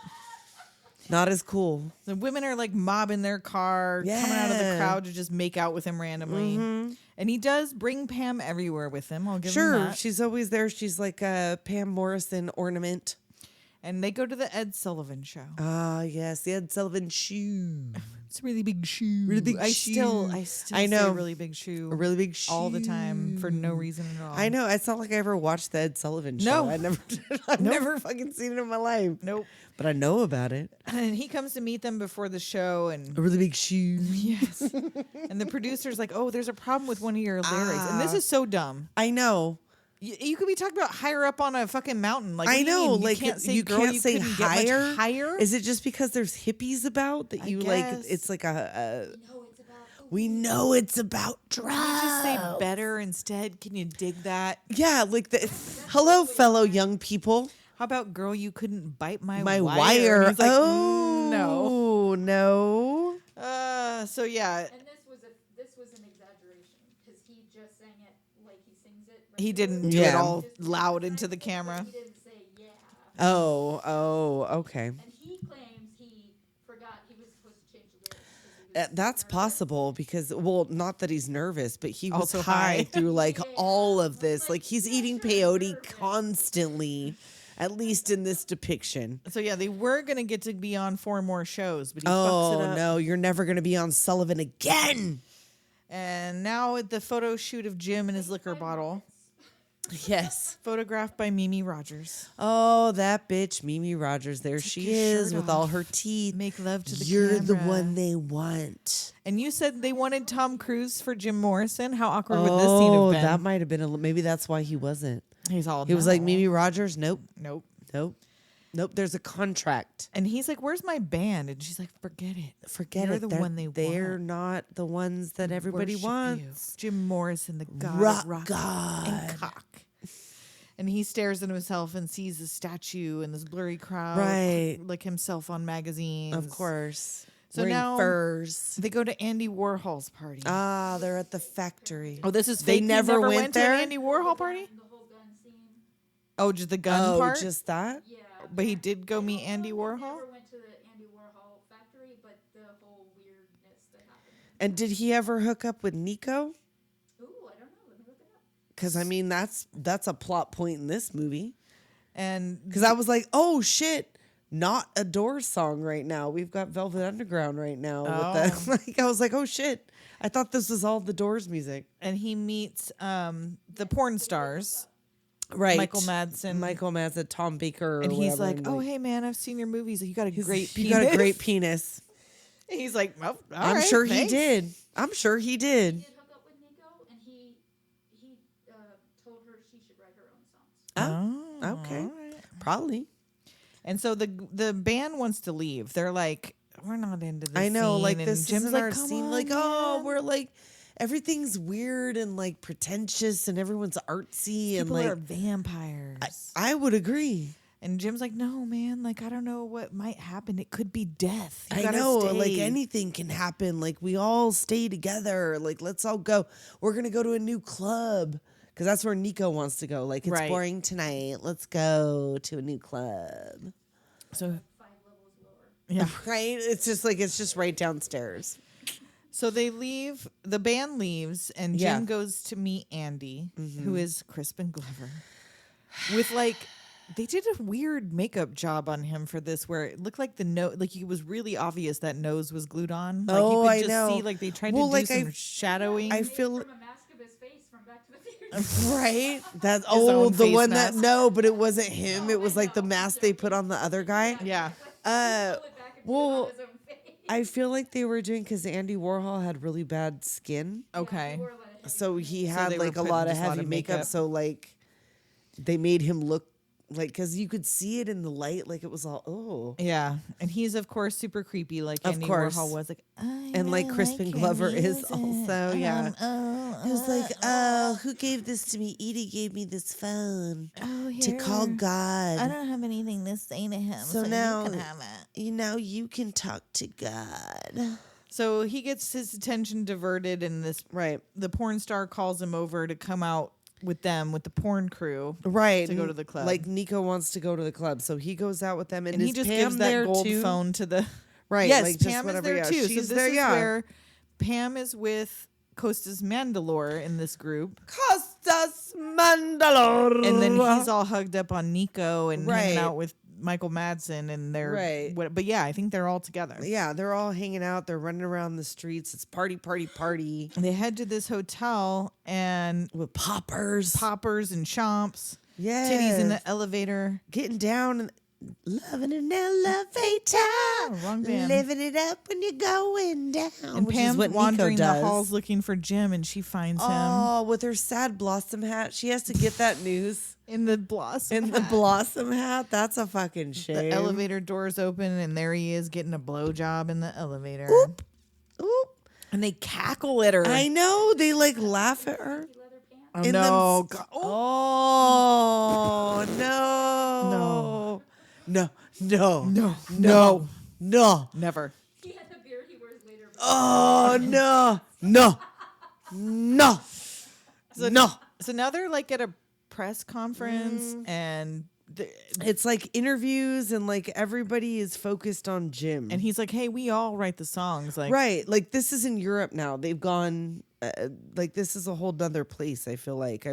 Not as cool. The women are like mobbing their car, coming out of the Yeah. crowd to just make out with him randomly. And he does bring Pam everywhere with him. I'll give him Sure. that. She's always there. She's like a Pam Morrison ornament. And they go to the Ed Sullivan show. Ah, yes. The Ed Sullivan shoe. It's a really big shoe. Really big I still I say know. really big shoe. A really big shoe. all the time for no reason at all. I know. It's not like I ever watched the Ed Sullivan No. show. I've never fucking seen it in my life. Nope. But I know about it. And he comes to meet them before the show, and A really big shoe. yes, and the producer's like, "Oh, there's a problem with one of your lyrics," and this is so dumb. I know. You could be talking about higher up on a fucking mountain. Like, what I do you know. mean? Like you can't say, you girl, can't you say couldn't get much higher. higher. Is it just because there's hippies about that you like? guess. It's like a. No, it's about. We know it's about drugs. just say better instead? Can you dig that? Yeah, like the. Hello, fellow young people. How about, girl, you couldn't bite my My wire? wire. And he's like, oh no. So yeah, And this was an exaggeration because he just sang it like he sings it. he didn't do it Yeah. all loud into the camera. He didn't say yeah. Oh, okay. And he claims he forgot he was supposed to change the lyrics. 'Cause he was That's possible because, well, not that he's nervous, but he was Also high high. through like all of this. Like he's eating peyote constantly, at least in this depiction. So yeah, they were gonna get to be on 4 more shows, but he fucks it Oh up. no, you're never gonna be on Sullivan again. And now at the photo shoot of Jim and his liquor bottle, Yes. photographed by Mimi Rogers. Oh, that bitch, Mimi Rogers. There she your is shirt with all off. her teeth. Make love to the You're the camera. one they want. And you said they wanted Tom Cruise for Jim Morrison. How awkward would this scene Oh, have been? that might have been maybe that's why he wasn't. He's all He was like "No." Mimi Rogers. Nope, Nope. nope, nope. There's a contract. And he's like, "Where's my band?" And she's like, "Forget it. Forget You're it. the They're- one they They're want. not the ones that everybody Worship wants. you. Jim Morrison, the god Rock of rock god. and cock." And he stares at himself and sees the statue and this blurry crowd, Right. like himself on magazines. Of course. So Wearing now furs. they go to Andy Warhol's party. Ah, they're at the factory. Oh, this is They fake. You never went to there? an Andy Warhol party. the whole gun scene. Oh, just the gun Oh, part. just that? Yeah. But he did go meet Andy Warhol. Never went to the Andy Warhol factory, but the whole weirdness that happened. And did he ever hook up with Nico? Ooh, I don't know. Let me look it up. Because I mean, that's a plot point in this movie. And Because I was like, oh shit, not a Doors song right now. We've got Velvet Underground right now. With the, like, I was like, oh shit, I thought this was all the Doors music. he meets the porn stars. Right. Michael Madsen. Tom Baker. And or he's whatever, like, "Oh, hey man, I've seen your movies. You got a great penis. You got a great penis. And he's like, "Oh, all I'm right, sure thanks." he did. I'm sure he did. He did hook up with Nico, and he told her she should write her own songs. Oh, okay. all right. Probably. And so the band wants to leave. They're like, "We're not into this." I know, scene. like And this Jim's isn't like, our "Come scene. on, Like, oh, man. we're like everything's weird and like pretentious and everyone's artsy and People like are vampires." I would agree. And Jim's like, "No, man. Like, I don't know what might happen. It could be death. You I gotta know, like stay." anything can happen. Like we all stay together. Like let's all go. We're gonna go to a new club because that's where Nico wants to go. Like it's Right. boring tonight. Let's go to a new club. So 5 levels lower. yeah. Right? It's just right downstairs. So they leave. The band leaves, and Yeah. Jim goes to meet Andy, who is Crispin Glover, with like. They did a weird makeup job on him for this, where it looked like the nose, like it was really obvious that nose was glued on. Like Oh, you could I just know. see, like they tried Well, to do like, some I shadowing. I feel From a mask of his face from Back to the Future. right. That's own the face one mask. that no, but it wasn't him. It was like the mask they put on the other guy. yeah, Pull it back and put it well, on his own face. I feel like they were doing because Andy Warhol had really bad skin, okay. He wore a lot of heavy so he had they were like a putting lot of just a lot heavy of makeup. makeup. So like they made him look like because you could see it in the light, like it was all Yeah, and he's of course super creepy, like Of Andy course. Warhol was. Like, and like Crispin Glover is also yeah. He was like, oh, who gave this to me? Edie gave me this phone to call God. don't have anything to say to him, So now, you can have it. you can talk to God. So he gets his attention diverted, and Right. the porn star calls him over to come out with them, with the porn crew. Right. To go to the club. Like Nico wants to go to the club. So he goes out with them. And, And he is just Pam gives that there gold too? phone to the Right. Yes, like just Pam is whatever, there yeah. too. She's so this there, is yeah. where Pam is with COSTAS MANDYLOR in this group. COSTAS MANDYLOR. And then he's all hugged up on Nico and hanging Right. out with Michael Madsen, and they're Right. but yeah, I think they're all together. Yeah, they're all hanging out. They're running around the streets. It's party, party, party. They head to this hotel and With poppers. poppers and chomps, Yeah. titties in the elevator. Getting down and loving an elevator. Wrong band. Living it up when you're going down. And which is Pam's what wandering Nico the does. halls looking for Jim, and she finds him Oh, with her sad blossom hat. She has to get that news. in the blossom. In the blossom hat? That's a fucking shame. The elevator doors open, and there he is getting a blowjob in the elevator. Oop. Oop. And they cackle at her. I know. They like laugh at her. leather pants. Oh, in no. them- Oh. Oh, no. No. No. No. No. No. Never. He had the beard he wears later. But Oh, no. No. No. No. So now they're like at a press conference, and It's like interviews and like everybody is focused on Jim. he's like, "Hey, we all write the songs." Like, Right. Like this is in Europe now. They've gone like this is a whole nother place. I feel like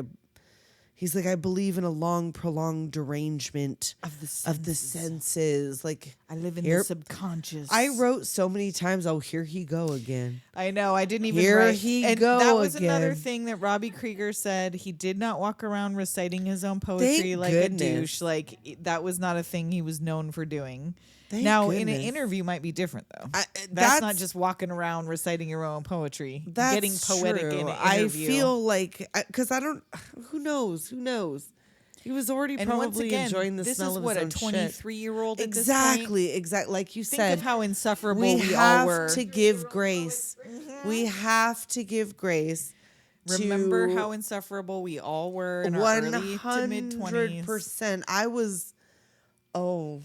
he's like, I believe in a long, prolonged derangement Of the senses. Like I live in Here- the subconscious. I wrote so many times, oh, here he go again. I know. I didn't even Here write. he and go that was another again. thing that Robbie Krieger said. He did not walk around reciting his own poetry Thank like a goodness. douche. Like that was not a thing he was known for doing. Thank now, in an goodness. interview, might be different though. I- that's not just walking around reciting your own poetry. That's getting poetic true. in an I interview. feel like because I don't. Who knows? Who knows? He was already and probably once again, enjoying the this smell is of what his a own 23-year-old shit. at this point. Exactly. Like you Think said, of how insufferable we we all have were. to give grace. We have to give grace. Remember how insufferable we all were in our early to mid 20s. 100%. I was. Oh.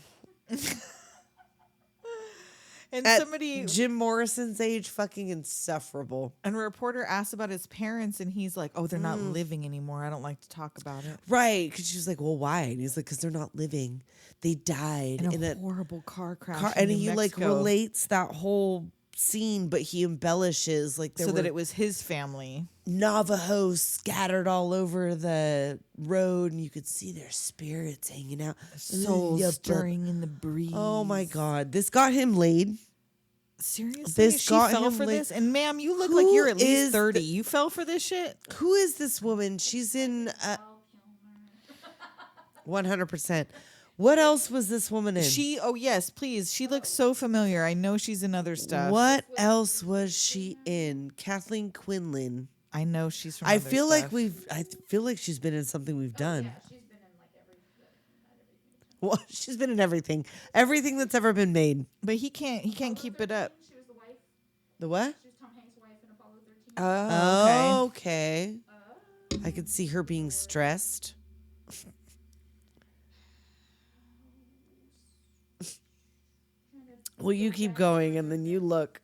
And At somebody Jim Morrison's age, fucking insufferable. and a reporter asked about his parents, and he's like, "Oh, they're not living anymore. I don't like to talk about it." Right. Because she was like, well, why? And he's like, because they're not living. They died In in a a horrible car crash. car. in And New he like Mexico, relates that whole scene, but he embellishes like there so were that it was his family. Navajos scattered all over the road, and you could see their spirits hanging out. Souls Yeah, but- stirring in the breeze. Oh my God. This got him laid. Seriously, This she got fell him for laid. this. And ma'am, you look Who like you're at least is 30. the- You fell for this shit. Who is this woman? She's in. 100%. What else was this woman in? Oh yes, please. She looks so familiar. I know she's in other stuff. What else was she in? Kathleen Quinlan. I know she's from I other feel stuff. I feel like she's been in something we've done. Yeah, she's been in like everything. Well, she's been in everything. Everything that's ever been made. But he can't keep it up. She was the wife. The what? She was Tom Hanks' wife in Apollo 13. Oh, okay. I could see her being stressed. Well, you keep going and then you look.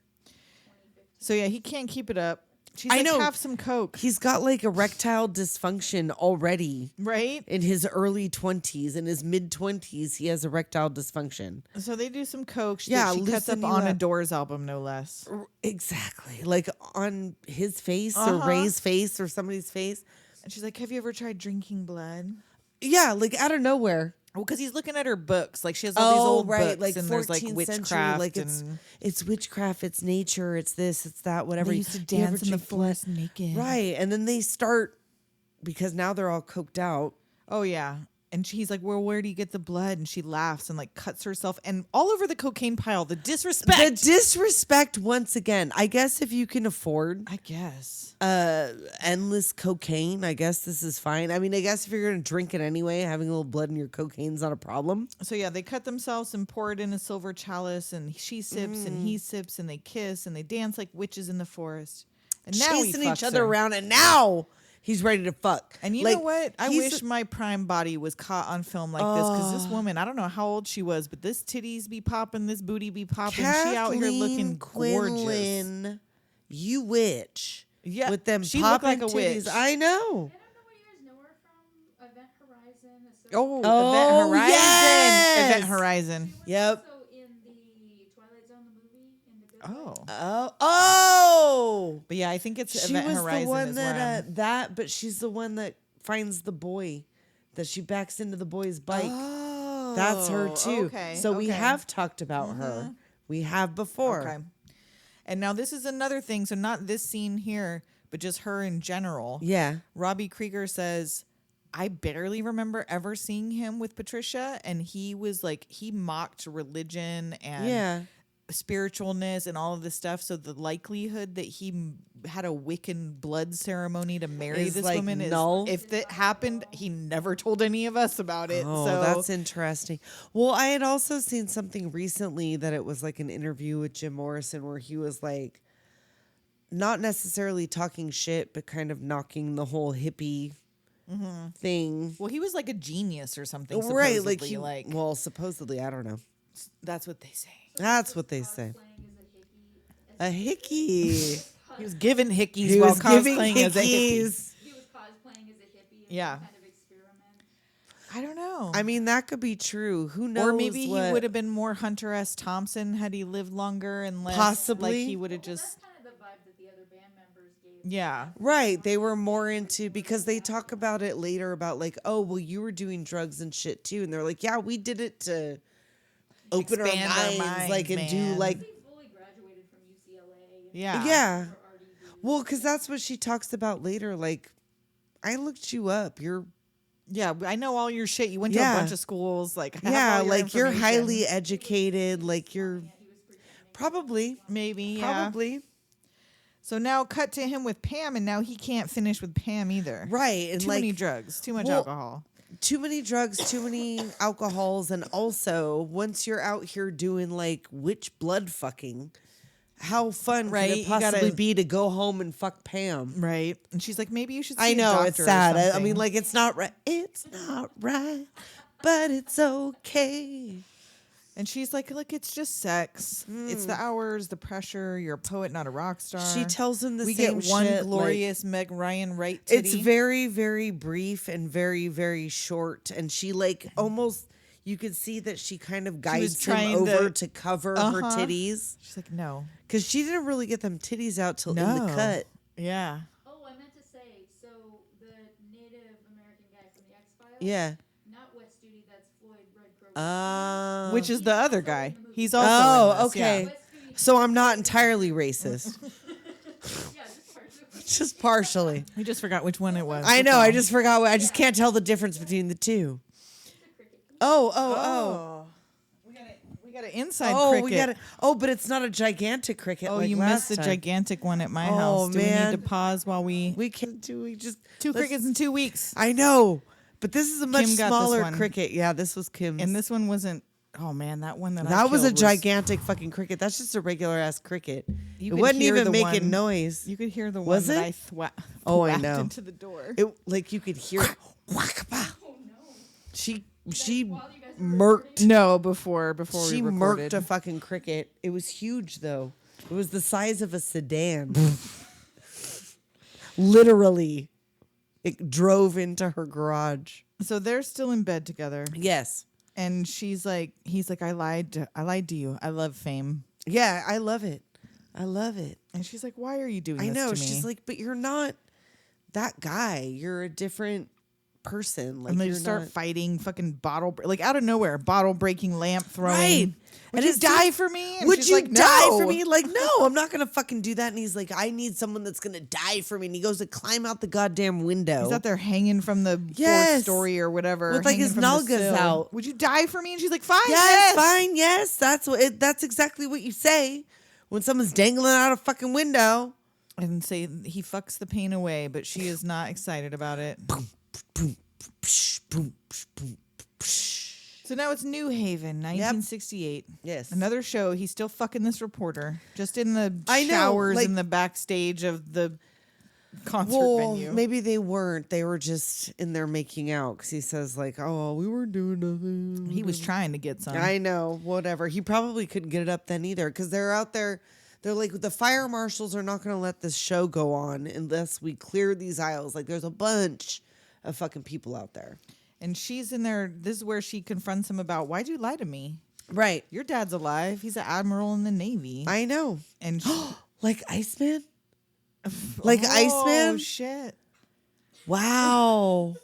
So yeah, he can't keep it up. She's I like, know. have some coke, He's got like erectile dysfunction already right? in his early 20s. In his mid 20s, he has erectile dysfunction. So they do some coke. She cuts loosen up you on a up. Doors album, no less. Exactly. Like on his face or Ray's face or somebody's face. And she's like, "Have you ever tried drinking blood?" Yeah, like out of nowhere. Well, because he's looking at her books. Like she has all these old books, like and there's like 14th witchcraft. century, like and it's witchcraft, it's nature, it's this, it's that, whatever. they used to You ever dance in the drink blood? forest naked. Right, and then they start because now they're all coked out. Oh yeah. And he's like, "Well, where do you get the blood?" And she laughs and like cuts herself, and all over the cocaine pile. The disrespect. The disrespect once again. I guess if you can afford I guess. endless cocaine, I guess this is fine. I mean, I guess if you're gonna drink it anyway, having a little blood in your cocaine's not a problem. So yeah, they cut themselves and pour it in a silver chalice, and she sips and he sips, and they kiss and they dance like witches in the forest. And now he Chasing fucks each other her. around, and now he's ready to fuck. And you Like, know what? I he's- wish my prime body was caught on film like this, because this woman, I don't know how old she was, but this titties be popping, this booty be popping. She out here looking gorgeous. Quinlan, you witch. Yeah, with them she looked popping like a titties. witch. I know. I don't know where you guys know her from. Event Horizon. Oh, Event Horizon. yes! Event Horizon. Yep. Also in the Twilight Zone, the movie, in the Good Wife. Oh. Oh. But yeah, I think it's She Event was Horizon the one is that but she's the one that finds the boy, that she backs into the boy's bike. Oh, That's her too. Okay. So we okay. have talked about her. We have before. Okay. And now this is another thing. So not this scene here, but just her in general. Yeah. Robbie Krieger says, I barely remember ever seeing him with Patricia. And he was like, he mocked religion and spiritualness and all of this stuff. So the likelihood that he had a Wiccan blood ceremony to marry Is, this like, woman null? is, if that happened, he never told any of us about it. Oh, so that's interesting. Well, I had also seen something recently that it was like an interview with Jim Morrison where he was like, not necessarily talking shit, but kind of knocking the whole hippie thing. well, he was like a genius or something. Right, like supposedly, well, supposedly, I don't know. that's what they say. That's what they say. Playing as a hippie. A hickey. He was giving hickeys He while was giving cosplaying as a hippie. hickeys. He was cosplaying as a hippie. Yeah. Kind of experiment. I don't know. I mean, that could be true. Who knows? or maybe what- he would have been more Hunter S. Thompson had he lived longer and less. Possibly. Like he would have just. That's kind of the vibe that the other band members gave. Yeah. Right. They were more into, because they talk about it later about like, oh, well, you were doing drugs and shit too. And they're like, yeah, we did it to open Expand our our minds, like, and minds, do man. like, He fully graduated from UCLA. and Yeah. yeah. for RDB. Well, because that's what she talks about later. Like, I looked you up. You're, Yeah. I know all your shit. You went to Yeah. a bunch of schools. Like, I have yeah, all your like you're information. highly educated. Like you're probably, Maybe. Yeah. probably. So now cut to him with Pam, and now he can't finish with Pam either. Right. And Too like many drugs. Too much well, alcohol. too many drugs, too many alcohols, and also once you're out here doing like witch blood fucking, how fun Right, could you it possibly gotta- be to go home and fuck Pam? Right. And she's like, maybe you should see I a know it's doctor or sad. I something. mean, like it's not right. It's not right, but it's okay. And she's like, look, it's just sex. It's the hours, the pressure. You're a poet, not a rock star. She tells him the we same get one shit, like, glorious Meg Ryan right titty. it's very, very brief and very, very short, and she like almost. You could see that she kind of guides him trying over to- to cover her titties. She's like, no. Because she didn't really get them titties out till in the No. cut. Yeah. Oh, I meant to say, so the Native American guy from the X-Files. Yeah. Not West Studi, that's Floyd Red Crow. Which is the other guy. He's also Oh, in this, okay. yeah. West Studi, So I'm not entirely racist. yeah, just partially. Just partially. We just forgot which one it was. I That's know. all. I just forgot. I just can't tell the difference between the two. Oh. We got an inside Oh, cricket. we got it. Oh, but it's not a gigantic cricket. Oh, like you last missed the time. gigantic one at my Oh, house. Do we man. need to pause while we We can't do. We just two let's- crickets in 2 weeks? I know, but this is a much Kim got this smaller one. cricket. Yeah, this was Kim's. And this one wasn't. Oh man, that one that I that was a killed gigantic fucking cricket. That's just a regular ass cricket. You It could wasn't hear even the making one- noise. You could hear the one Was that it? I Oh, I whacked know. into the door. It like you could hear. It. Oh no. She While you guys were murked. No, before She we recorded. murked a fucking cricket. It was huge though. It was the size of a sedan. Literally, it drove into her garage. So they're still in bed together, Yes. and he's like, I lied to you. I love fame. Yeah, I love it. I love it. And she's like, why are you doing I this know. to me? She's like, but you're not that guy. You're a different person. Like and they you're just start not- fighting, fucking like out of nowhere, bottle breaking, lamp throwing. Right. Would And you it's die just- for me? And Would she's you like, die no. for me? Like, no, I'm not gonna fucking do that. And he's like, I need someone that's gonna die for me. And he goes to climb out the goddamn window. He's out there hanging from the Yes. fourth story or whatever, With, like, hanging his from the nalgas sill. out. Would you die for me? And she's like, fine, Yes, fine, yes. That's exactly what you say when someone's dangling out a fucking window. And say he fucks the pain away, but she is not excited about it. Boom, psh, boom, psh, boom, psh. So now it's New Haven, 1968. Yes. Another show. He's still fucking this reporter, just in the I know, showers like- in the backstage of the concert Well, venue. maybe they weren't. They were just in there making out because he says like, "Oh, we weren't doing nothing." He was trying to get some. I know, whatever. He probably couldn't get it up then either because they're out there. They're like, the fire marshals are not going to let this show go on unless we clear these aisles. Like, there's a bunch of fucking people out there. And she's in there. This is where she confronts him about, why'd you lie to me? Right. Your dad's alive. He's an admiral in the Navy. I know. and she, Like Iceman? Like Iceman? Oh, shit. Wow.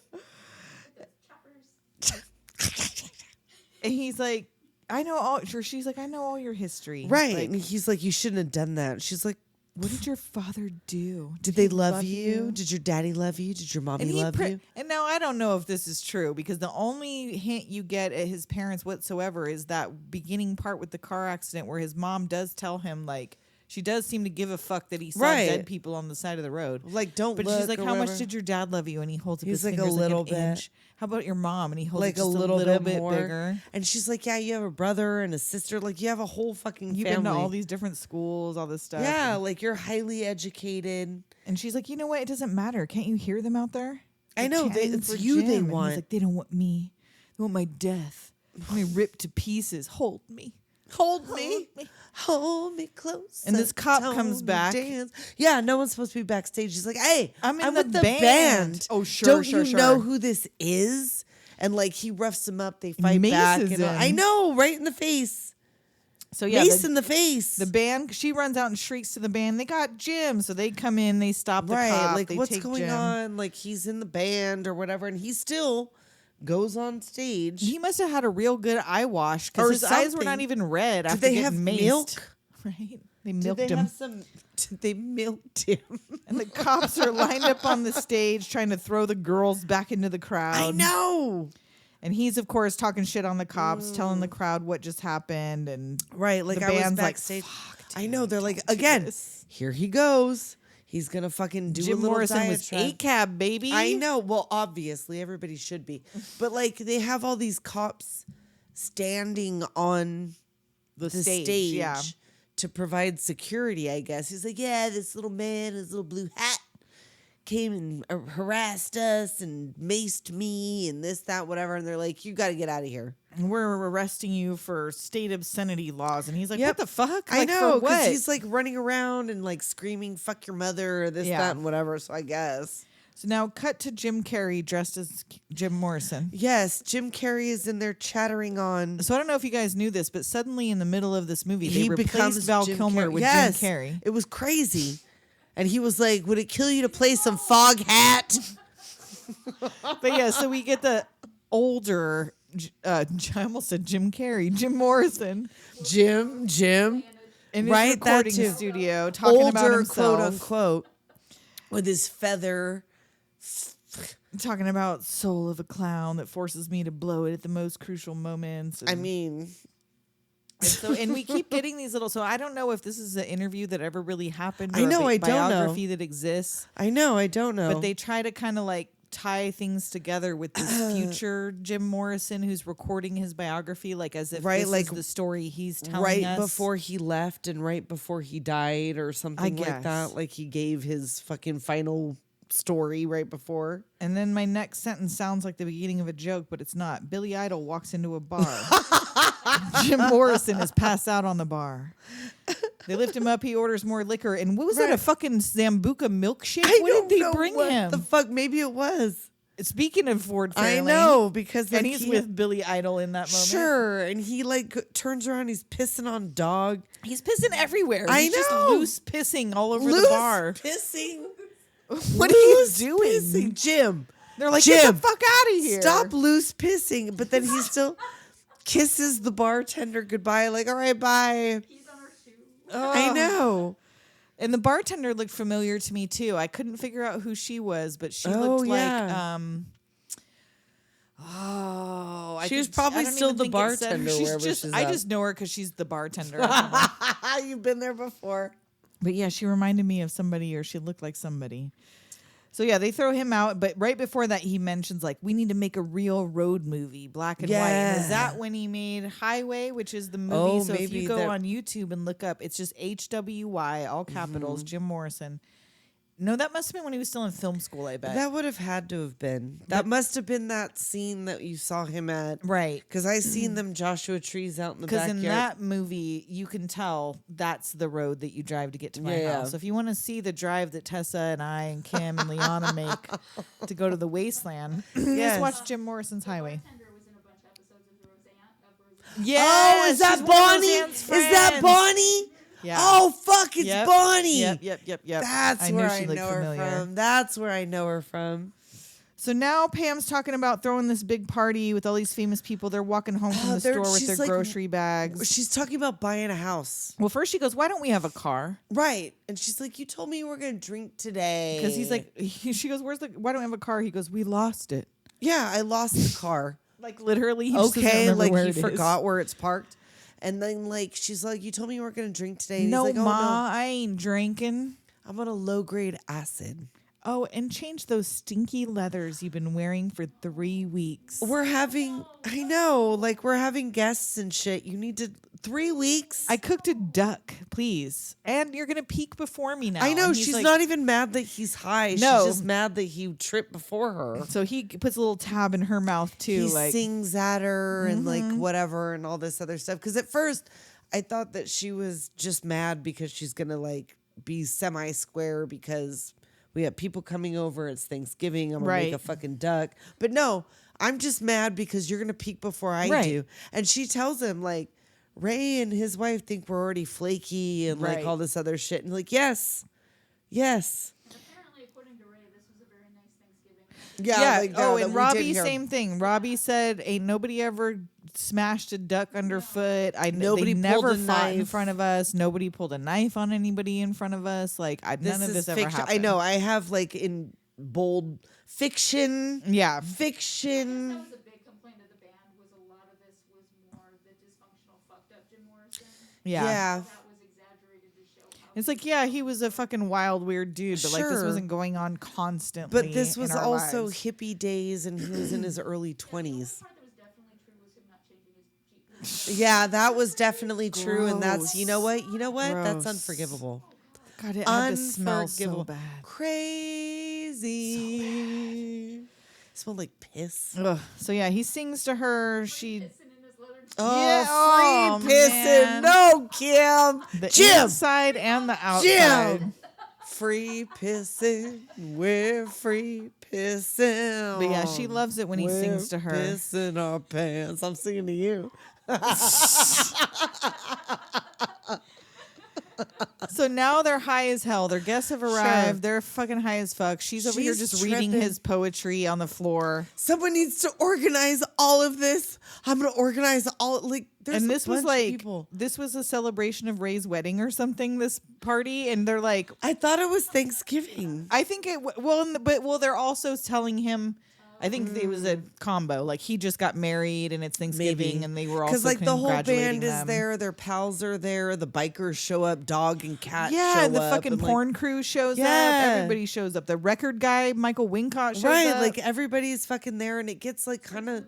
And he's like, I know all. She's like, I know all your history. Right. Like, And he's like, you shouldn't have done that. She's like, what did your father do? did he they love you? Did your daddy love you? Did your mommy And love you? And now I don't know if this is true because the only hint you get at his parents whatsoever is that beginning part with the car accident where his mom does tell him, like, she does seem to give a fuck that he saw Right. dead people on the side of the road. Like, don't But look she's like, or how whatever. much did your dad love you? And he holds up He's his like, a fingers little like an bit. inch. How about your mom? And he holds Like it just a little bit bit more. bigger. And she's like, yeah, you have a brother and a sister. Like, you have a whole fucking You've family. been to all these different schools, all this stuff. Yeah, like you're highly educated. And she's like, you know what? It doesn't matter. Can't you hear them out there? I They're know, chanting it's for you they Jim. And want. He's like, they don't want me. They want my death. They want me ripped to pieces. Hold me. Hold me. Hold me close. And this cop tone comes me back. Dance. Yeah, no one's supposed to be backstage. He's like, hey, I'm in with the the band. Oh, sure, Don't sure, you know sure. who this is? And like he roughs him up. They fight Mace back. is And in. I know, right in the face. So yeah, Mace in the face. the band. She runs out and shrieks to the band. They got Jim, so they come in. They stop the right. cop. Like they what's take going Jim. on? Like he's in the band or whatever, and he still goes on stage. He must have had a real good eye wash Or because his eyes were not something. even red. Did after they getting have maced. milk? Right. They Did milked they him. have some? Did they milked him? And the cops are lined up on the stage trying to throw the girls back into the crowd. I know. And he's, of course, talking shit on the cops, telling the crowd what just happened. And Right, like the I was band's like, backstage. "Fuck, I dude, know they're like, don't do again, this." here he goes. He's gonna fucking do a Jim little Morrison was diatribe. ACAB, baby. I know. Well, obviously, everybody should be, but like they have all these cops standing on The the stage, stage, yeah. to provide security. I guess he's like, yeah, this little man, his little blue hat, came and harassed us and maced me and this, that, whatever. And they're like, you got to get out of here. And we're arresting you for state obscenity laws. And he's like, Yep. what the fuck? I Like, know, for because what? he's like running around and like screaming, fuck your mother, or this, Yeah. that, and whatever. So I guess. So now cut to Jim Carrey dressed as Jim Morrison. Yes, Jim Carrey is in there chattering on. So I don't know if you guys knew this, but suddenly in the middle of this movie, He they replaced becomes Val Jim Kilmer Carrey. with Yes, Jim Carrey. It was crazy. And he was like, would it kill you to play some fog hat? But yeah, so we get the older, I almost said Jim Carrey, Jim Morrison, Jim. in his Right, that recording too. studio talking about Older, himself. quote unquote, with his feather talking about soul of a clown that forces me to blow it at the most crucial moments. I mean, and we keep getting these little. So I don't know if this is an interview that ever really happened. Or I know, a I don't know. biography that exists. I don't know. But they try to kind of like tie things together with this future Jim Morrison who's recording his biography, like as if this is the story he's telling us. Before he left and right before he died or something like that. Like he gave his fucking final story right before. And then my next sentence sounds like the beginning of a joke, but it's not. Billy Idol walks into a bar. Jim Morrison is passed out on the bar. They lift him up. He orders more liquor. And what was that? A fucking Zambuca milkshake? What did they bring him? The fuck? Maybe it was. Speaking of Ford Fairlane, I know, because and he's with Billy Idol in that moment. Sure, and he like turns around. He's pissing on dog. He's pissing everywhere. I He's know. just loose pissing all over the bar. Pissing. What are you doing, pissing? Jim? They're like, Jim, get the fuck out of here. Stop loose pissing. But then he still kisses the bartender goodbye. Like, all right, bye. He's on her shoe. I know. And the bartender looked familiar to me too. I couldn't figure out who she was, but she looked like she was probably still the bartender. I just know her because she's the bartender. You've been there before. But yeah, she reminded me of somebody, or she looked like somebody. So yeah, they throw him out, but right before that, he mentions like, we need to make a real road movie, black and white. And is that when he made Highway, which is the movie? So if you go on YouTube and look up, it's just HWY, all capitals, Jim Morrison. No, that must have been when he was still in film school, I bet. That would have had to have been. That must have been that scene that you saw him at. Right. Because I seen them Joshua trees out in the backyard. Because in that movie, you can tell that's the road that you drive to get to my house. So if you want to see the drive that Tessa and I and Kim and Liana make to go to the wasteland, just watch Jim Morrison's Highway. Was in a bunch of episodes of Roseanne. Yeah. Oh, is that Bonnie? Is that Bonnie? Yeah. Oh, fuck, it's Bonnie. Yep. That's where I know her from. That's where I know her from. So now Pam's talking about throwing this big party with all these famous people. They're walking home from the store with their grocery bags. She's talking about buying a house. Well, first she goes, why don't we have a car? Right. And she's like, you told me we're going to drink today. Because he's like, she goes, why don't we have a car? He goes, we lost it. Yeah, I lost the car. Like literally. He he forgot where it's parked. And then, like, she's like, you told me you weren't going to drink today. And no, he's like, Ma, I ain't drinking. I'm on a low-grade acid. Oh, and change those stinky leathers you've been wearing for 3 weeks. We're having guests and shit. You need to, 3 weeks? I cooked a duck, please. And you're going to peek before me now. I know. She's like, not even mad that he's high. No. She's just mad that he tripped before her. So he puts a little tab in her mouth, too. He sings at her and, like, whatever and all this other stuff. Because at first, I thought that she was just mad because she's going to, like, be semi-square because we have people coming over. It's Thanksgiving. I'm going to make a fucking duck. But no, I'm just mad because you're going to peek before I do. And she tells him, like, Ray and his wife think we're already flaky and, like, all this other shit. And, like, yes. Apparently, according to Ray, this was a very nice Thanksgiving. Yeah. Like, and Robbie, same thing. Robbie said, ain't nobody ever smashed a duck underfoot. Nobody never fought in front of us. Nobody pulled a knife on anybody in front of us. Like, none of this ever happened. I know. I have, like, in bold fiction. Yeah. Fiction. That was a big complaint of the band. Was a lot of this was more the dysfunctional, fucked up Jim Morrison. Yeah. That was exaggerated to show how. It's like, yeah, he was a fucking wild, weird dude, but like this wasn't going on constantly. But this was also lives. hippie days, and he was in his early 20s. Yeah, that was definitely true, and that's you know what, that's unforgivable. God, it had to smell so bad. Crazy. Smelled like piss. Ugh. So yeah, he sings to her. She. Oh, free pissing. No, Kim. The Jim. inside and the outside. Jim. Free pissing. We're free pissing. But yeah, she loves it when he sings to her. Pissing our pants. I'm singing to you. So now they're high as hell. Their guests have arrived. They're fucking high as fuck. She's over here just reading his poetry on the floor. Someone needs to organize all of this. I'm gonna organize all there's And this was of like people. this was a celebration of Ray's wedding or something. This party, and they're like, I thought it was Thanksgiving. I think it but they're also telling him. I think it was a combo. Like he just got married and it's Thanksgiving, Maybe. and they were also Because like the whole congratulating band is them. there, their pals are there, the bikers show up, dog and cat show Yeah, and the up, fucking and, porn crew shows up. Yeah. Everybody shows up. The record guy, Michael Wincott, shows right, up. like everybody's fucking there, and it gets like kind of.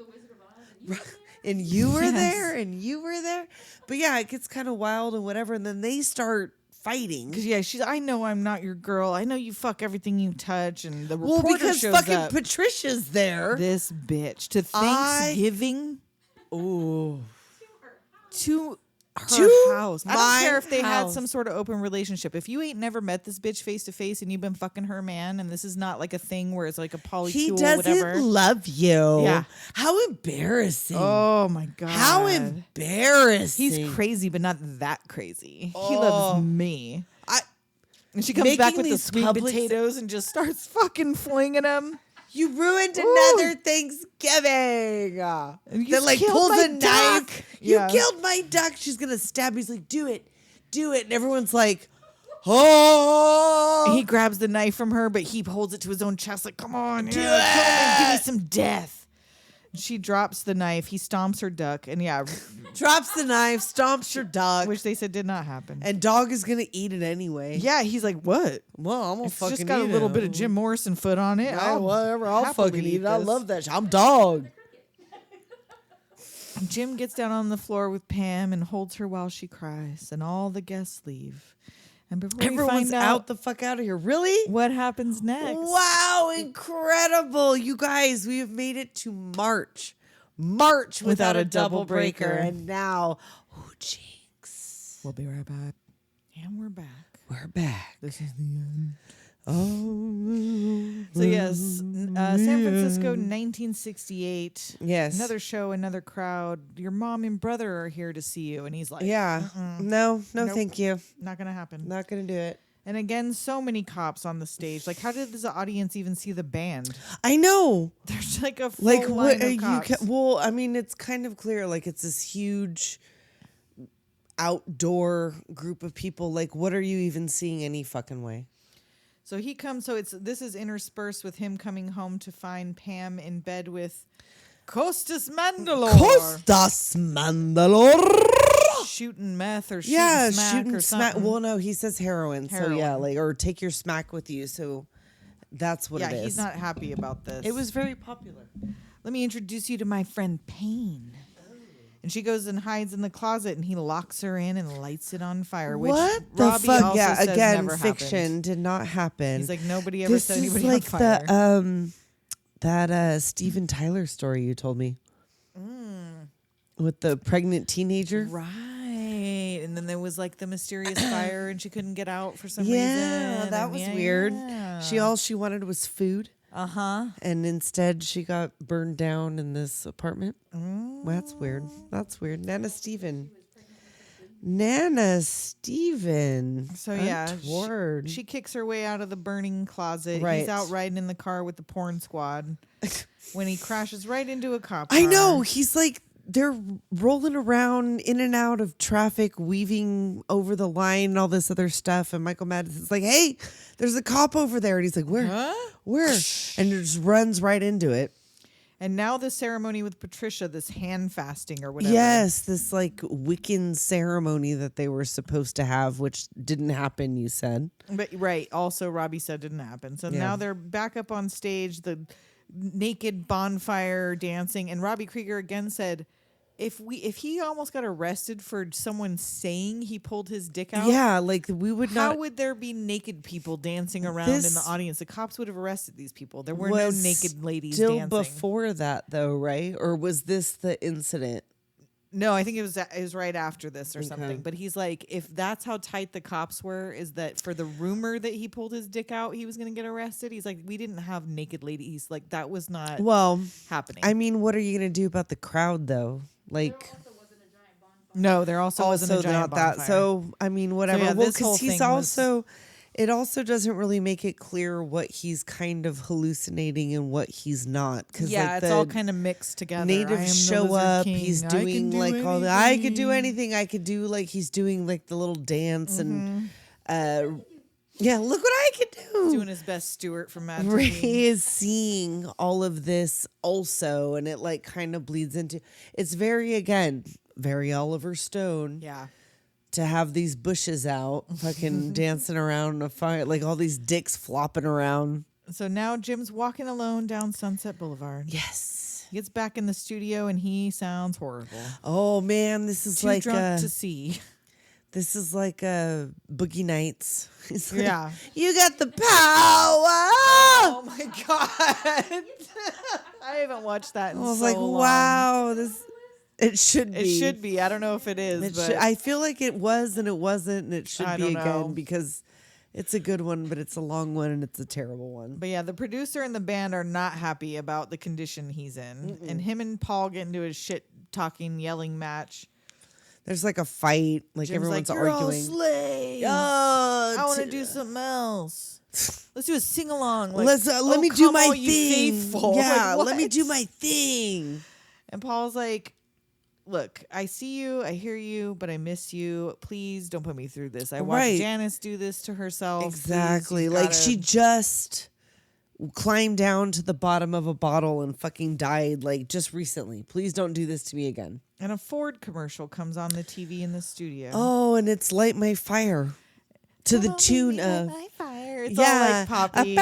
And you were there, and you were there, but yeah, it gets kind of wild and whatever, and then they start fighting. Because she's. I know I'm not your girl. I know you fuck everything you touch, and the Well, reporter because shows fucking up. Patricia's there. This bitch to Thanksgiving Ooh. to her To house. I my don't care if they had house. some sort of open relationship. If you ain't never met this bitch face to face and you've been fucking her man, and this is not like a thing where it's like a polycule, He doesn't whatever. love you. Yeah. How embarrassing. Oh my god. How embarrassing. He's crazy, but not that crazy. He Oh. loves me. I, And she comes back Making with the these sweet public- potatoes and just starts fucking flinging them. you ruined Ooh. another Thanksgiving. And you That like killed pulls my a knife. duck. You Yeah. killed my duck. She's gonna stab. He's like, do it. And everyone's like, oh. He grabs the knife from her, but he holds it to his own chest, like, come on, Do kill me, give me it. some death. She drops the knife. He stomps her duck, and Drops the knife, stomps your dog, which they said did not happen. and dog is gonna eat it anyway. Yeah, he's like, what? Well, I'm gonna It's fucking just got a eat little it. bit of Jim Morrison foot on it. Whatever, I'll happily fucking eat it. I this. love that shit. I'm dog. Jim gets down on the floor with Pam and holds her while she cries, and all the guests leave. And before we Everyone's find out the fuck out of here. Really? what happens next, Wow, incredible. You guys, we have made it to March. March without a double breaker. And now, oh, jinx. we'll be right back. And we're back. We're back. This is the end. Oh. So yes, San Francisco, 1968. Yes. Another show, another crowd. Your mom and brother are here to see you, and he's like, Yeah. No, Nope. thank you. not gonna happen. Not going to do it. And again, so many cops on the stage. Like, how did this audience even see the band? I know. There's like a full Like, line what of you cops. can, well, I mean, it's kind of clear. Like, it's this huge outdoor group of people. Like, what are you even seeing any fucking way? So he comes. So this is interspersed with him coming home to find Pam in bed with COSTAS MANDYLOR. COSTAS MANDYLOR. Shooting meth or shooting Yeah, smack shooting or smack. something. Well, no, he says heroin. So yeah, Heroin. like, or take your smack with you. So that's what yeah, it is. he's not happy about this. It was very popular. Let me introduce you to my friend Payne. And she goes and hides in the closet, and he locks her in and lights it on fire. Which What the Robbie fuck? also Yeah, says again, never fiction happened. did not happen. He's like, nobody ever this set is anybody like on fire. that Steven Tyler story you told me with the pregnant teenager. Right. And then there was like the mysterious fire, and she couldn't get out for some Yeah, reason. that and was yeah, weird. yeah. All she wanted was food, Uh-huh. and instead she got burned down in this apartment. Well, that's weird. That's weird. Nana Steven. So yeah, Untoward. she kicks her way out of the burning closet. Right. He's out riding in the car with the porn squad when he crashes right into a cop car. I know. He's like, they're rolling around in and out of traffic, weaving over the line and all this other stuff. And Michael Madsen's like, hey, there's a cop over there. And he's like, where? Huh? Where? And it just runs right into it. And now the ceremony with Patricia, this hand fasting or whatever. Yes, this like Wiccan ceremony that they were supposed to have, which didn't happen, you said. But right, also Robbie said didn't happen. So Yeah. now they're back up on stage, the naked bonfire dancing, and Robbie Krieger again said, if he almost got arrested for someone saying he pulled his dick out, Yeah, like we would how not. would there be naked people dancing around in the This audience? The cops would have arrested these people. There were no was naked ladies still dancing. before that, though, right? Or was this the incident? No, I think it was right after this or Okay. something. But he's like, if that's how tight the cops were, is that for the rumor that he pulled his dick out, he was going to get arrested. He's like, we didn't have naked ladies. Like that was not Well, happening. I mean, what are you gonna do about the crowd, though? Like, There also wasn't a giant bonfire No, there also wasn't a giant not that. bonfire. So I mean, whatever. yeah, well, this whole because he's thing was- also. It also doesn't really make it clear what he's kind of hallucinating and what he's not. Because yeah, it's all kind of mixed together. I am natives the show Lizard up. King. He's I can doing do like all the. I could do anything." anything. I could do like he's doing like the little dance and. Yeah, look what I could do. Doing his best Stuart from Mad Ray TV. is seeing all of this also, and it like kind of bleeds into. It's very very Oliver Stone. Yeah. To have these bushes out, fucking dancing around a fire, like all these dicks flopping around. So now Jim's walking alone down Sunset Boulevard. Yes. He gets back in the studio and he sounds horrible. Oh man, this is Too like drunk to see. this is like Boogie Nights. He's like, Yeah. You got the power. Oh my god. I haven't watched that in I was so like, long. wow, this. It should be. It should be. I don't know if it is. It but should, I feel like it was and it wasn't, and it should I be don't know. again because it's a good one, but it's a long one and it's a terrible one. But yeah, the producer and the band are not happy about the condition he's in. And him and Paul get into a shit talking, yelling match. There's like a fight, like Jim's everyone's like, "You're all arguing. slaves. Oh, I want to do something else. Let's do a sing along. Like, let "Oh, me do come my all you thing. faithful." Yeah, Like, let me what? do my thing. And Paul's like, look, I see you, I hear you, but I miss you. Please don't put me through this. I watched Right. Janice do this to herself. Please, Exactly. you've Like gotta-" she just climbed down to the bottom of a bottle and fucking died like just recently. Please don't do this to me again. And a Ford commercial comes on the TV in the studio. Oh, and it's Light My Fire to the tune of My fire. It's all like poppy.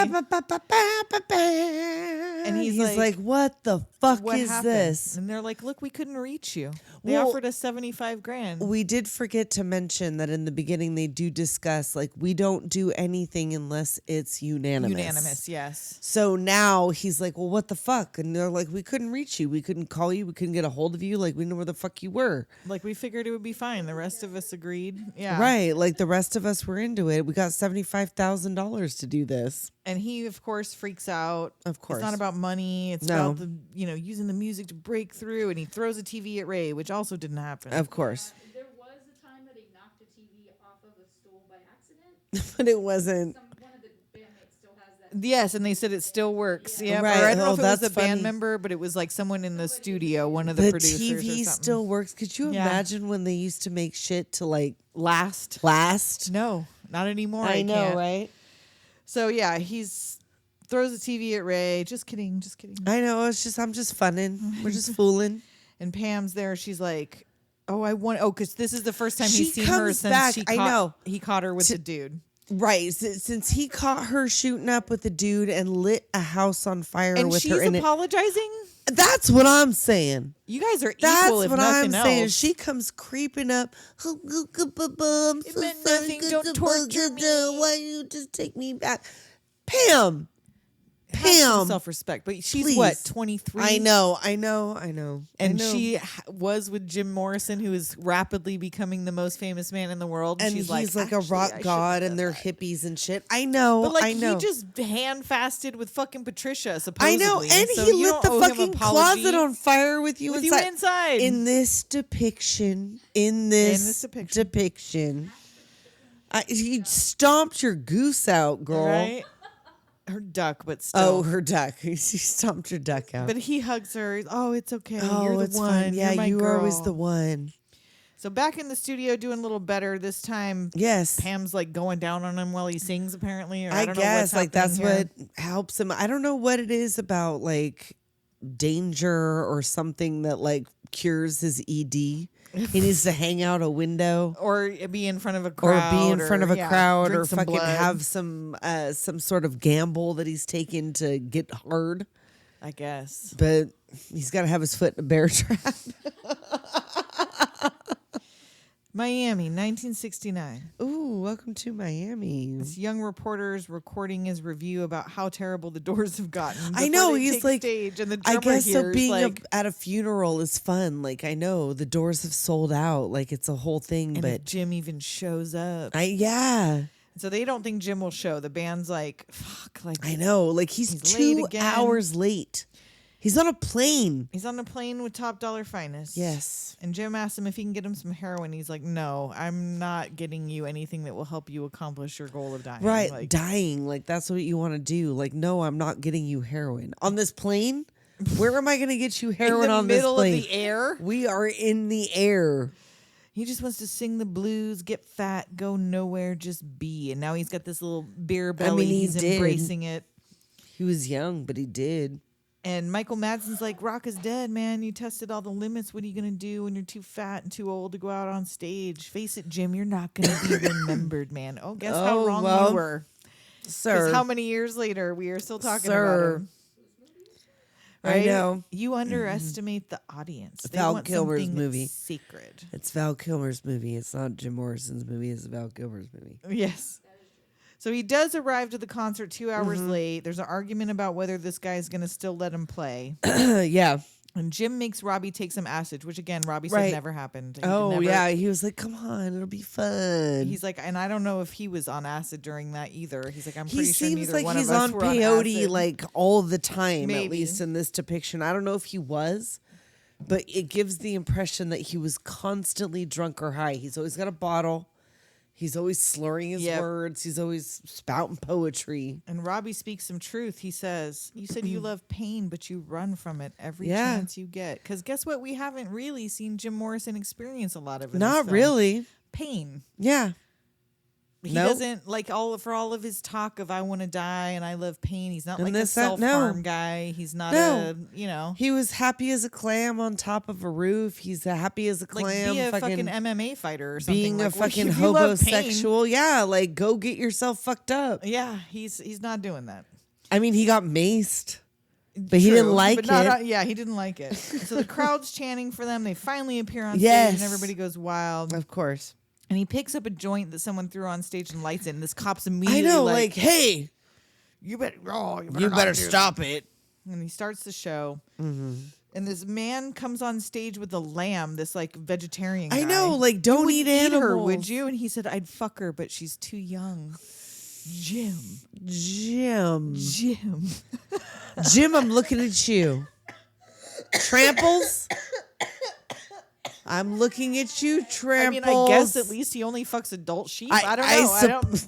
And he's he's like, like, what the fuck What is happened? this? And they're like, look, we couldn't reach you. They Well, offered us $75,000. We did forget to mention that in the beginning they do discuss like we don't do anything unless it's unanimous. Unanimous, yes. So now he's like, well, what the fuck? And they're like, we couldn't reach you. We couldn't call you. We couldn't get a hold of you. Like, we know where the fuck you were. Like, we figured it would be fine. The rest of us agreed. Yeah. Right. Like, the rest of us were into it. We got $75,000 to do this. And he, of course, freaks out. Of course. It's not about money. It's No. about the, using the music to break through. And he throws a TV at Ray, which also didn't happen. Of course. There was a time that he knocked a TV off of a stool by accident. But it wasn't. One of the bandmates still has that. Yes, and they said it still works. Yeah, Right. or I don't know Oh, if it was that's a band funny. member, but it was like someone in the studio, one of the The producers or TV something. still works. Could you Yeah. imagine when they used to make shit to like last. last? No, not anymore. I know, can't. right? So yeah, he's throws a TV at Ray. Just kidding, just kidding. I know. It's just, I'm just funning. We're just fooling. And Pam's there. She's like, "Oh, I want. Oh, because this is the first time She he's seen her comes since back, she I know. he caught her with the dude. Right. Since he caught her shooting up with the dude and lit a house on fire And with she's her in it. apologizing. That's what I'm saying. You guys are That's equal, if what I'm nothing saying. else. She comes creeping up. It meant nothing. Don't torture me. Why you just take me back? Pam. Pam. Self-respect, but she's Please. what 23. I know. And I know. she was with Jim Morrison, who is rapidly becoming the most famous man in the world. And she's he's like a "Actually, I rock shouldn't god have and they're done that." hippies and shit. I know. But like I know. he just hand fasted with fucking Patricia, I supposedly. know, and So he you lit don't the owe him fucking apology closet on fire with you with inside. you inside. In this depiction, in this depiction. depiction, he stomped your goose out, girl. Right? Her duck, but still. Oh, her duck. He stomped her duck out. But he hugs her. Oh, it's okay. oh, You're the it's one. fine. Yeah, You're my you girl. were always the one. So back in the studio, doing a little better this time. Yes. Pam's like going down on him while he sings, apparently. Or I don't know guess what's like that's happening here. what helps him. I don't know what it is about like danger or something that like cures his ED. He needs to hang out a window. Or be in front of a crowd. Or be in front of a crowd, drink or some fucking blood, have some sort of gamble that he's taken to get hard. I guess. But he's got to have his foot in a bear trap. Miami, 1969. Ooh, welcome to Miami. This young reporter is recording his review about how terrible the Doors have gotten. I before know, they he's take like, stage, and the I drummer guess so. hears, Being like, at a funeral is fun. Like I know the Doors have sold out. Like it's a whole thing. and But if Jim even shows up. yeah, So they don't think Jim will show. The band's like, fuck, like I know. Like he's He's late 2 again. hours late. He's on a plane. He's on a plane with top dollar finest. Yes. And Jim asks him if he can get him some heroin. He's like, no, I'm not getting you anything that will help you accomplish your goal of dying. Right. Like, Dying. Like, that's what you want to do. Like, no, I'm not getting you heroin. On this plane? Where am I going to get you heroin on this plane? In the middle of the air? We are in the air. He just wants to sing the blues, get fat, go nowhere, just be. And now he's got this little beer belly. He's embracing it. He was young, but he did. And Michael Madsen's like, Rock is dead, man. You tested all the limits. What are you going to do when you're too fat and too old to go out on stage? Face it, Jim, you're not going to be remembered, man. Oh, guess how wrong you were. Sir. Because how many years later we are still talking about him. Right? I know. You underestimate the audience. They Val want Kilmer's something movie. Sacred. It's Val Kilmer's movie. It's not Jim Morrison's movie. It's Val Kilmer's movie. Yes. So he does arrive to the concert 2 hours late. There's an argument about whether this guy's going to still let him play. Yeah. And Jim makes Robbie take some acid, which again, Robbie said never happened. Yeah. He was like, come on, it'll be fun. He's like, and I don't know if he was on acid during that either. He's like, I'm pretty sure seems neither like one he's of us on were on peyote acid. like all the time, Maybe. at least in this depiction. I don't know if he was, but it gives the impression that he was constantly drunk or high. He's always got a bottle. He's always slurring his words. He's always spouting poetry. And Robbie speaks some truth. He says, you said you love pain, but you run from it every chance you get. Because guess what? We haven't really seen Jim Morrison experience a lot of it. Not really. Pain. Yeah. He doesn't, like, for all of his talk of I want to die and I love pain. He's not like a self-harm guy. He's not He was happy as a clam on top of a roof. He's happy as a clam. Like, be a fucking MMA fighter or something. Being like, a fucking if you love pain- homosexual. Yeah, like, go get yourself fucked up. Yeah, he's not doing that. I mean, he got maced. But he didn't like it. He didn't like it. So the crowd's chanting for them. They finally appear on stage and everybody goes wild. Of course. And he picks up a joint that someone threw on stage and lights it. And this cop's immediately like, hey, you better stop it. And he starts the show. Mm-hmm. And this man comes on stage with a lamb, this like vegetarian guy. I know, like, don't eat animals. her, would you? And he said, I'd fuck her, but she's too young. Jim, I'm looking at you. Tramples? I'm looking at you, Tramples. I mean, I guess at least he only fucks adult sheep. I don't know.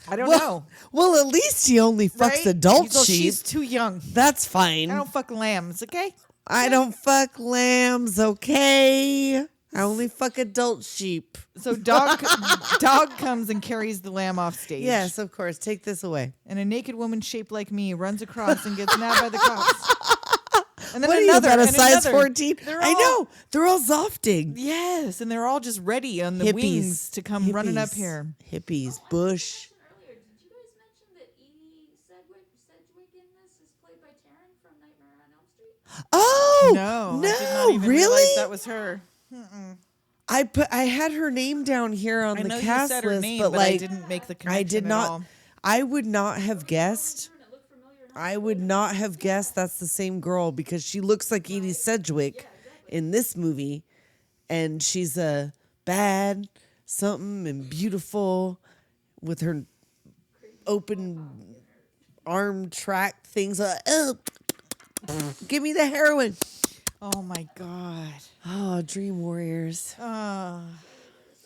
I don't know. Well, at least he only fucks adult sheep. She's too young. That's fine. I don't fuck lambs, okay? I don't fuck lambs, okay? I only fuck adult sheep. So dog comes and carries the lamb off stage. Yes, of course. Take this away. And a naked woman shaped like me runs across and gets nabbed by the cops. And then what another, are you, about a and size another. 14? I know. They're all zofting. Yes, and they're all just ready on the Hippies. wings to come running up here. Hippies, Bush. Earlier, did you guys mention that Edie Sedgwick in this is played by Taryn from Nightmare on Elm Street? Oh No, I did not even really? realize that was her. I had her name down here on the cast you said her list, name, but I like didn't make the connection I did at not. all. I would not have guessed. I would not have guessed that's the same girl because she looks like Edie Sedgwick in this movie, and she's a bad something and beautiful with her open arm track things. Give me the heroin. Oh my God. Oh, Dream Warriors. Oh.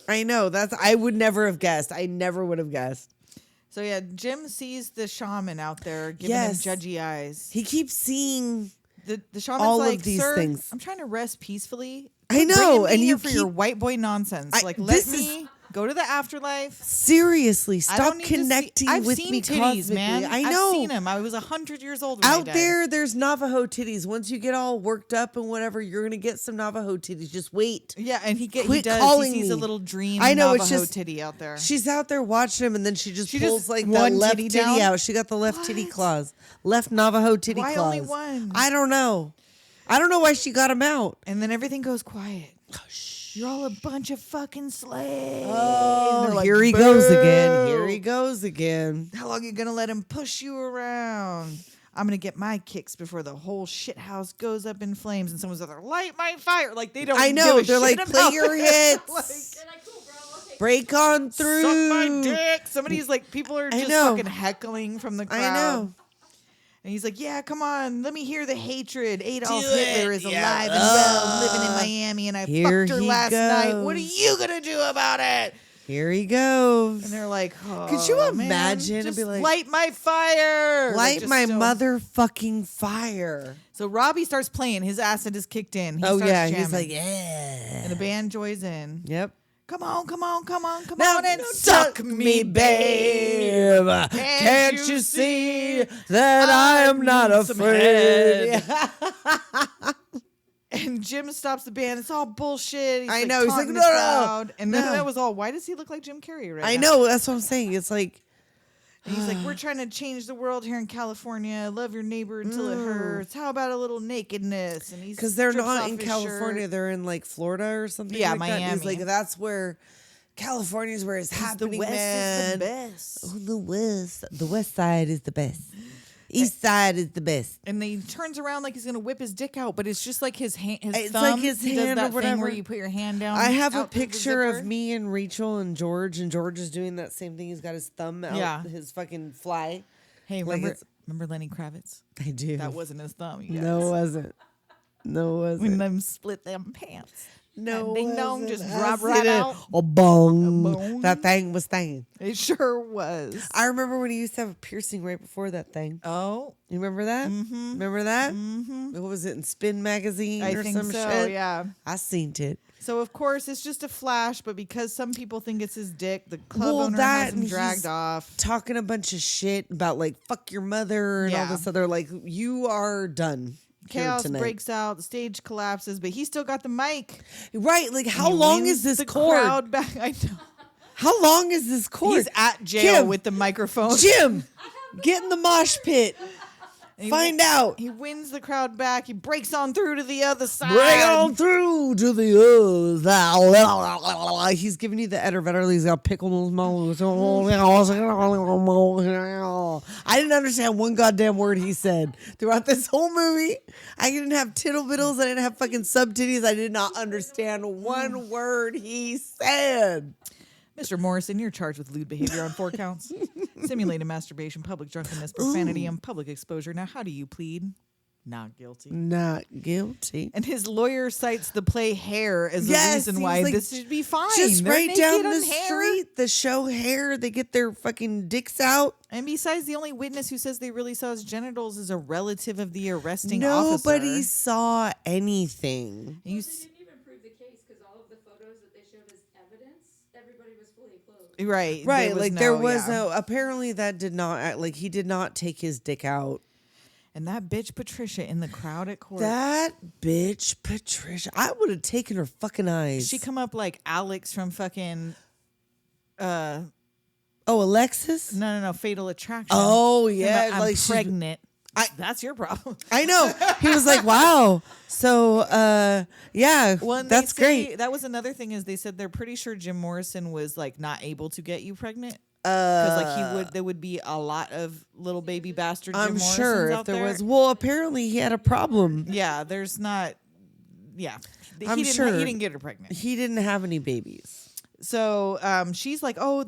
I know. I would never have guessed. I never would have guessed. So yeah, Jim sees the shaman out there giving him judgy eyes. He keeps seeing the shaman's all like, of these Sir, things. I'm trying to rest peacefully. I know, Bringing me and here you for keep your white boy nonsense. Like, let me go to the afterlife. Seriously, I stop don't need connecting to see, with I've me seen titties, cosmically. man. I know. I've seen them. I was 100 years old when I Out died. there, there's Navajo titties. Once you get all worked up and whatever, you're gonna get some Navajo titties. Just wait. Yeah, and he Quit does. calling He sees me. a little dream I know, Navajo it's just titty out there. She's out there watching him, and then she just pulls just like one that left titty titty down? out. She got the left titty claws, left Navajo titty Why claws. only one? I don't know. I don't know why she got him out. And then everything goes quiet. You're all a bunch of fucking slaves. Oh, They're like, here he goes "Boo." again. Here he goes again. How long are you gonna let him push you around? I'm gonna get my kicks before the whole shit house goes up in flames. And someone's like, light my fire. Like they don't. I know. Give a They're shit like, play about your it. hits. Like, Cool, bro. Okay. Break on through. suck my dick. Somebody's like, people are just know. fucking heckling from the crowd. I know. And he's like, yeah, come on, let me hear the hatred. Adolf Hitler is alive and well, living in Miami, and I Here fucked her he last night. goes. What are you going to do about it? Here he goes. And they're like, oh, Could you man, imagine? It'd just be like, light my fire. Like, light just my so- motherfucking fire. So Robbie starts playing. His acid is kicked in. He starts He's jamming. like, yeah. And the band joins in. Yep. Come on, come on, come on, come Now on and suck me, babe. Can't you see that I am not some afraid? And Jim stops the band. It's all bullshit. I know. He's like, taunting no, the no, crowd. And then no. that was all. Why does he look like Jim Carrey right I now? know. That's what I'm saying. It's like, And he's like, we're trying to change the world here in California. Love your neighbor until it hurts. How about a little nakedness? And he's because they're strips not off in his California. shirt. They're in like Florida or something. Yeah, like that. And he's Miami. like, that's where California is where it's happening, the West man. is the best. Oh, the West side is the best. East side is the best. And then he turns around like he's gonna whip his dick out, but it's just like his hand, his It's thumb. like his He does hand that or thing whatever. where you put your hand down. I have a out through the picture of zipper. me and Rachel and George is doing that same thing. He's got his thumb out, Yeah. his fucking fly. Hey, like remember Lenny Kravitz? I do. That wasn't his thumb. You guys. No, it wasn't. No, it wasn't. When them split them pants. No, That ding dong wasn't. just I drop said right it. out. A bong. A bong. That thing was thing. It sure was. I remember when he used to have a piercing right before that thing. Oh, You remember that? Mm-hmm. Remember that? Mm-hmm. What was it in Spin magazine I or think some so. shit? Yeah. I seen it. So of course it's just a flash, but because some people think it's his dick, the club Well, owner that has him and dragged he's off. Talking a bunch of shit about like fuck your mother and all Yeah. this other like you are done. here Chaos tonight. breaks out. The stage collapses, but he still got the mic. Right, like And how he long wins is this the cord? crowd back. I know. How long is this cord? He's at jail Jim, with the microphone. Jim, get in the mosh pit. And he Find out. He wins the crowd back. He breaks on through to the other side. Bring on through to the other. He's giving you the Eddervetter. He's got pickle in his mouth. I didn't understand one goddamn word he said throughout this whole movie. I didn't have tittle biddles. I didn't have fucking sub titties. I did not understand one word he said. Mr. Morrison, you're charged with lewd behavior on 4 counts. Simulated masturbation, public drunkenness, profanity, and public exposure. Now, how do you plead? Not guilty. Not guilty. And his lawyer cites the play Hair as the Yes, reason he why was like, this should be fine. Just They're right naked down on the Hair. street, the show Hair, they get their fucking dicks out. And besides, the only witness who says they really saw his genitals is a relative of the arresting Nobody officer. saw anything. You They didn't even prove the case because all of the photos that they showed as evidence, everybody was fully clothed. right, Right, like there was yeah. no. Apparently, that did not act like he did not take his dick out. And that bitch Patricia in the crowd at court. That bitch Patricia, I would have taken her fucking eyes. She come up like Alex from fucking Oh, Alexis. no, Fatal Attraction. Oh Came yeah, out, I'm like she's- pregnant. That's your problem. I know. He was like, "Wow." So, yeah, Well, and that's they say- great. That was another thing is they said they're pretty sure Jim Morrison was like not able to get you pregnant because like there would be a lot of little baby bastard. Jim I'm Morrisons sure if out there was. Well, apparently he had a problem. Yeah, there's not. Yeah, I'm he didn't, sure. he didn't get her pregnant. He didn't have any babies. So she's like, oh,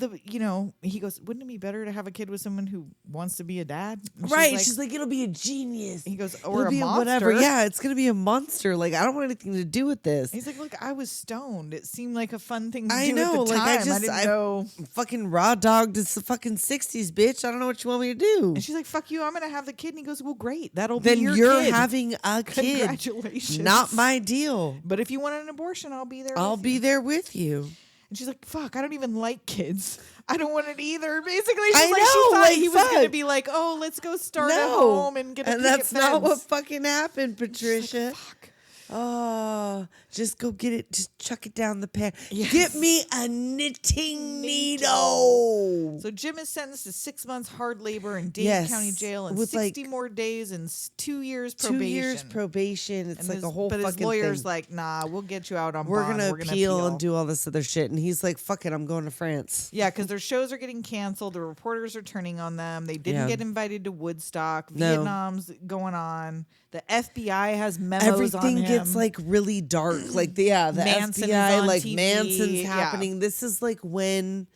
he goes, wouldn't it be better to have a kid with someone who wants to be a dad? And Right. She's like, it'll be a genius. he goes, It'll or a be monster. whatever. Yeah, it's gonna be a monster. Like I don't want anything to do with this. He's like, look, I was stoned. It seemed like a fun thing to I do know, at the like, I time. just- didn't I- know. Fucking raw dogged. It's the fucking 60s, bitch. I don't know what you want me to do. And she's like, fuck you, I'm going to have the kid. And he goes, well, great. That'll Then be your you're kid. having a kid. Congratulations. Not my deal. But if you want an abortion, I'll be there. I'll with be you. there with you. And she's like, fuck, I don't even like kids. I don't want it either. Basically, she's I like, know, she thought like, he was going to fuck. be like, oh, let's go start a No. home and get a And picket that's not fence. what fucking happened, She's Patricia. like, fuck. Oh, just go get it. Just chuck it down the pan. Yes. Get me a knitting needle. So Jim is sentenced to 6 months hard labor in Dade Yes, County Jail and with, 60 like, more days and 2 years probation. 2 years probation. It's And like his- a whole but fucking his lawyer's thing. like, nah, we'll get you out on We're bond. gonna We're appeal and do all this other shit. And he's like, "Fuck it, I'm going to France." Yeah, because their shows are getting canceled. The reporters are turning on them. They didn't Yeah. get invited to Woodstock. No. Vietnam's going on. The FBI has memos on Everything him. gets like really dark. Like the Manson is FBI, on like TV. Manson's Yeah. happening. This is like when